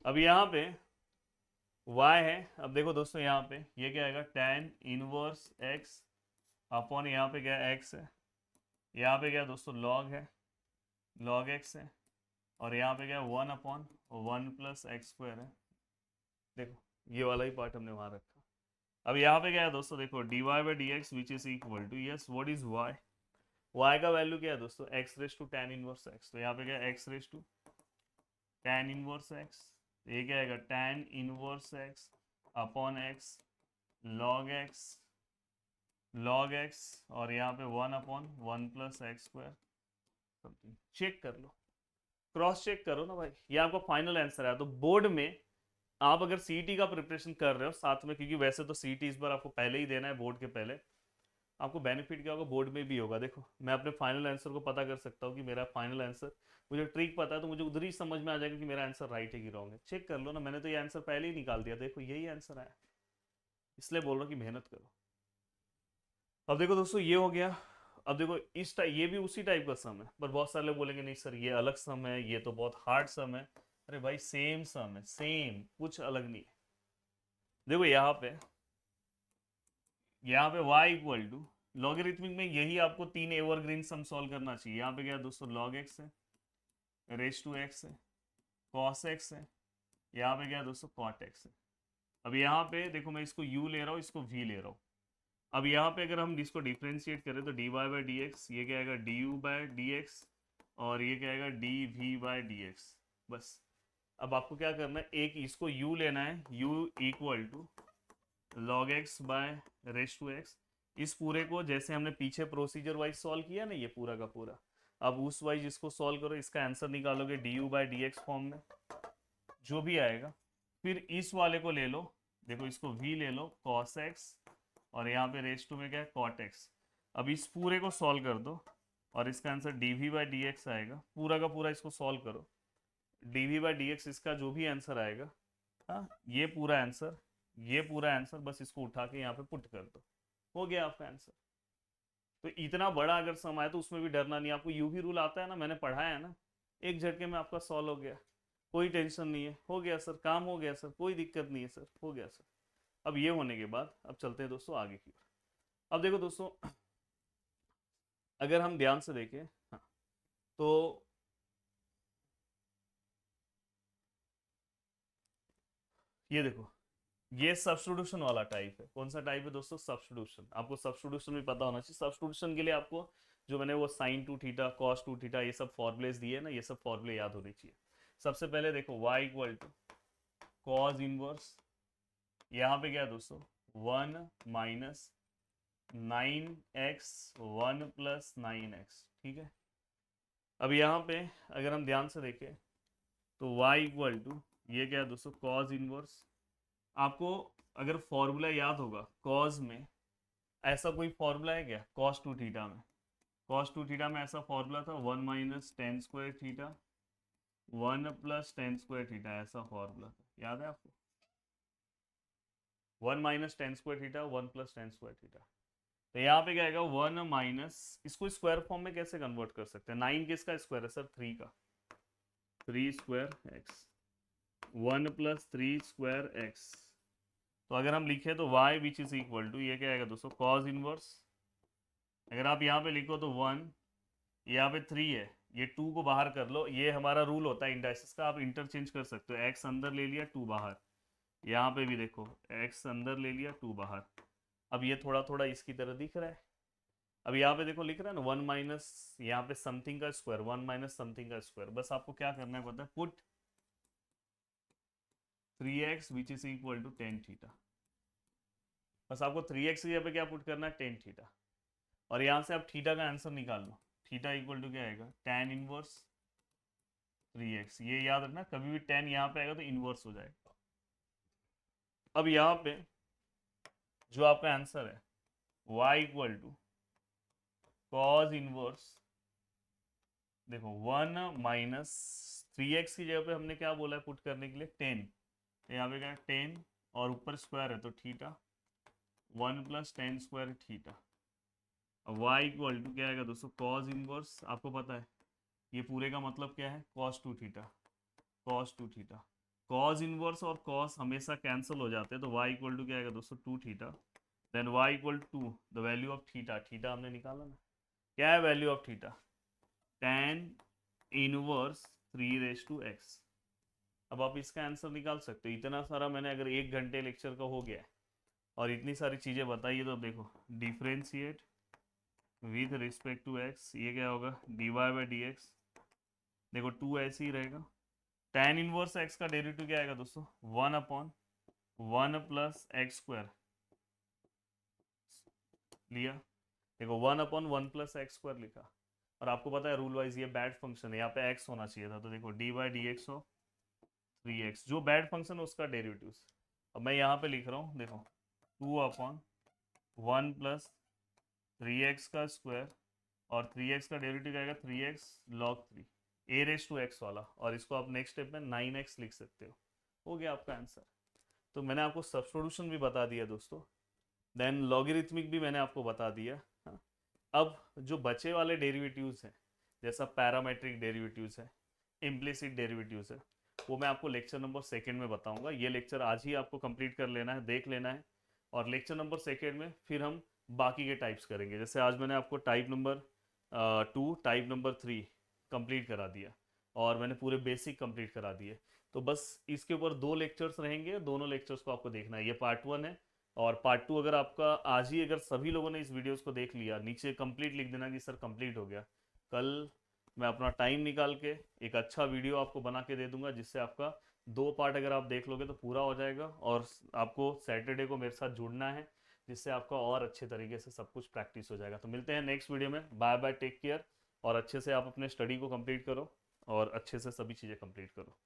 अब यहाँ पे y है। अब देखो दोस्तों यहाँ पे ये क्या आएगा? tan इनवर्स x अपॉन यहाँ पे क्या x है, यहाँ पे क्या दोस्तों? log है, log x है, और यहाँ पे क्या 1 अपॉन 1 प्लस एक्स स्क्वायर है। देखो ये वाला ही पार्ट हमने वहां रखा। अब यहाँ पे क्या है दोस्तों? देखो d y by d x which is equal to, yes what is y, y का वैल्यू क्या है दोस्तों? x raise to tan inverse x, तो यहाँ पे क्या है? x raise to tan inverse x, ये क्या आएगा? tan inverse x upon x log x, और यहाँ पे 1 upon 1 plus x square something. Check कर लो, क्रॉस चेक करो ना भाई, ये आपका फाइनल आंसर है। तो बोर्ड में आप अगर सीईटी का प्रिपरेशन कर रहे हो साथ में, क्योंकि वैसे तो सीईटी इस बार आपको पहले ही देना है बोर्ड के पहले, आपको बेनिफिट क्या होगा? बोर्ड में भी होगा। देखो मैं अपने फाइनल आंसर को पता कर सकता हूँ कि मेरा फाइनल आंसर, मुझे ट्रिक पता है तो मुझे उधर ही समझ में आ जाएगा कि मेरा आंसर राइट है कि रॉन्ग है। चेक कर लो ना, मैंने तो ये आंसर पहले ही निकाल दिया, देखो यही आंसर आया, इसलिए बोल रहा हूँ कि मेहनत करो। अब देखो दोस्तों ये हो गया। अब देखो इस टाइप, ये भी उसी टाइप का सम है, पर बहुत सारे लोग बोलेंगे नहीं सर ये अलग सम है, ये तो बहुत हार्ड सम है। अरे भाई सेम सम है, सेम, कुछ अलग नहीं है। देखो यहाँ पे y इक्वल टू, लॉगरिथमिक में यही आपको 3 एवरग्रीन सम सॉल्व करना चाहिए। यहाँ पे क्या है दोस्तों? log x है, रेस टू x है, cos x है, यहाँ पे क्या है दोस्तों? cot x है। अब यहाँ पे देखो मैं इसको u ले रहा हूँ, इसको v ले रहा हूँ। अब यहाँ पे अगर हम इसको डिफ्रेंशिएट करें तो d y by d x, ये क्या आएगा? D u by d x, और ये क्या आएगा? D v by d x. बस अब आपको क्या करना है? एक इसको u लेना है, u equal to log x by raise to x। इस पूरे को जैसे हमने पीछे प्रोसीजर वाइज सॉल्व किया ना, ये पूरा का पूरा, अब उस वाइज इसको सॉल्व करो, इसका आंसर निकालोगे D u by d x form में, जो भी आएगा। फिर इस वाले को ले लो, देखो इसको v ले लो, cos x, और यहाँ पे रेस टू में क्या है? cot x। अब इस पूरे को सॉल्व कर दो, और इसका answer d v by d x आएगा। पूरा का पूरा इसको सॉल्व करो, d v by d x, इसका जो भी आंसर आएगा, हाँ ये पूरा आंसर, ये पूरा आंसर, बस इसको उठा के यहाँ पे पुट कर दो, हो गया आपका आंसर। तो इतना बड़ा अगर सम आया तो उसमें भी डरना नहीं। आपको यू भी रूल आता है ना, मैंने पढ़ाया है ना, एक झटके में आपका सॉल्व हो गया, कोई टेंशन नहीं है, हो गया सर, काम हो गया सर, कोई दिक्कत नहीं है सर, हो गया सर। अब ये होने के बाद अब चलते हैं दोस्तों आगे की ओर। अब देखो दोस्तों अगर हम ध्यान से देखें, हाँ, तो ये देखो ये सब्स्टिट्यूशन वाला टाइप है। कौन सा टाइप है दोस्तों? सब्स्टिट्यूशन। आपको सब्स्टिट्यूशन भी पता होना चाहिए। सब्स्टिट्यूशन के लिए आपको जो मैंने वो sign to theta, cos two theta, ये सब फॉर्मुलेस दिए ना, ये सब फॉर्मुले याद होने चाहिए। सबसे पहले देखो y equal to cos inverse, यहाँ पे क्या है दोस्तों? 1 माइनस 9x 1 प्लस 9x, ठीक है। अब यहाँ पे अगर हम ध्यान से देखें तो y इक्वल टू, ये क्या है दोस्तों? Cos inverse. आपको अगर फॉर्मूला याद होगा कॉस में, ऐसा कोई फॉर्मूला है क्या? कॉस टू थीटा में, कॉस टू थीटा में ऐसा फॉर्मूला था 1 minus ten square theta 1 plus ten square theta, ऐसा फॉर्मूला था, याद है आपको? 1 minus ten square theta 1 plus ten square theta. तो यहाँ पे क्या आएगा? 1 माइनस, इसको स्क्वायर फॉर्म में कैसे कन्वर्ट कर सकते हैं? 9 किसका स्क्वायर है सर? 3 का, 3 square x, 1 plus 3 square x. तो अगर हम लिखे तो y which is equal to, ये क्या आएगा दोस्तों? Cos inverse. अगर आप यहाँ पे लिखो तो 1, यहाँ पे 3 है, ये 2 को बाहर कर लो, ये हमारा रूल होता है इंडाइसिस का, आप इंटरचेंज कर सकते हो, x अंदर ले लिया 2 बाहर, यहाँ पे भी देखो x अंदर ले लिया 2 बाहर। अब ये थोड़ा थोड़ा इसकी तरह दिख रहा है। अब यहाँ पे देखो लिख रहा है ना 1 माइनस यहाँ पे समथिंग का स्क्वायर, 1 माइनस समथिंग का स्क्वायर। बस आपको क्या करना है पता है, put 3x which is equal to tan theta. बस आपको 3x की जगह पे क्या पुट करना है, टेन थीटा। और यहाँ से आप थीटा का आंसर निकाल लो, थीटा इक्वल टू क्या आएगा, tan इनवर्स 3x। ये याद रखना, कभी भी tan यहाँ पे आएगा तो इनवर्स हो जाएगा। अब यहाँ पे जो आपका आंसर है y equal to cos inverse, देखो 1 माइनस 3x की जगह पे हमने क्या बोला है पुट करने के लिए, 10। यहाँ पे क्या है 10 और ऊपर स्क्वायर है तो theta, 1 plus ten square theta. अब y इक्वल टू क्या आएगा दोस्तों, कॉज इनवर्स, आपको पता है ये पूरे का मतलब क्या है, cos two theta, cos two theta. Cause inverse और कॉस हमेशा कैंसिल हो जाते हैं, तो y इक्वल टू क्या आएगा दोस्तों, two theta. Then y equal to the value of theta, theta हमने निकाला ना, क्या है value of theta, tan inverse 3 raise to x। अब आप इसका आंसर निकाल सकते हो। इतना सारा मैंने अगर 1 घंटे लेक्चर का हो गया है और इतनी सारी चीज़ें बताइए, तो देखो differentiate with respect to x, ये क्या होगा dy बाई डी एक्स। देखो 2 ऐसे ही रहेगा। tan इनवर्स x का डेरिवेटिव क्या आएगा दोस्तों, 1 अपॉन 1 प्लस एक्स स्क्वायर लिया। देखो 1 अपॉन 1 प्लस एक्स स्क्वायर लिखा। और आपको पता है रूल वाइज ये बैड फंक्शन है, यहाँ पे x होना चाहिए था, तो देखो d by d x of 3x, जो बैड फंक्शन है उसका डेरिवेटिव। अब मैं यहाँ पे लिख रहा हूँ, देखो 2 अपॉन 1 प्लस 3x का स्क्वायर, और 3x का डेरिवेटिव आएगा 3x log 3 a raise to x वाला, और इसको आप नेक्स्ट स्टेप में 9x लिख सकते हो गया आपका आंसर। तो मैंने आपको सब्स्टिट्यूशन भी बता दिया दोस्तों, देन लॉगरिथमिक भी मैंने आपको बता दिया। हाँ। अब जो बचे वाले डेरिवेटिव्स हैं, जैसा पैरामेट्रिक डेरिवेटिव्स है, इम्प्लिसिट डेरिवेटिव्स है, वो मैं आपको लेक्चर नंबर सेकेंड में बताऊंगा। ये लेक्चर आज ही आपको कंप्लीट कर लेना है, देख लेना है, और लेक्चर नंबर सेकेंड में फिर हम बाकी के टाइप्स करेंगे। जैसे आज मैंने आपको type number 2 type number 3 complete करा दिया, और मैंने पूरे बेसिक कंप्लीट करा दिए। तो बस इसके ऊपर 2 लेक्चर्स रहेंगे, दोनों लेक्चर्स को आपको देखना है। ये पार्ट 1 है, और पार्ट 2 अगर आपका आज ही, अगर सभी लोगों ने इस वीडियोस को देख लिया, नीचे कंप्लीट लिख देना कि सर कंप्लीट हो गया। कल मैं अपना टाइम निकाल के एक अच्छा वीडियो आपको बना के दे दूंगा, जिससे आपका 2 पार्ट अगर आप देख लोगे तो पूरा हो जाएगा। और आपको सैटरडे को मेरे साथ जुड़ना है, जिससे आपका और अच्छे तरीके से सब कुछ प्रैक्टिस हो जाएगा। तो मिलते हैं नेक्स्ट वीडियो में, बाय बाय, टेक केयर, और अच्छे से आप अपने स्टडी को कंप्लीट करो और अच्छे से सभी चीज़ें कंप्लीट करो।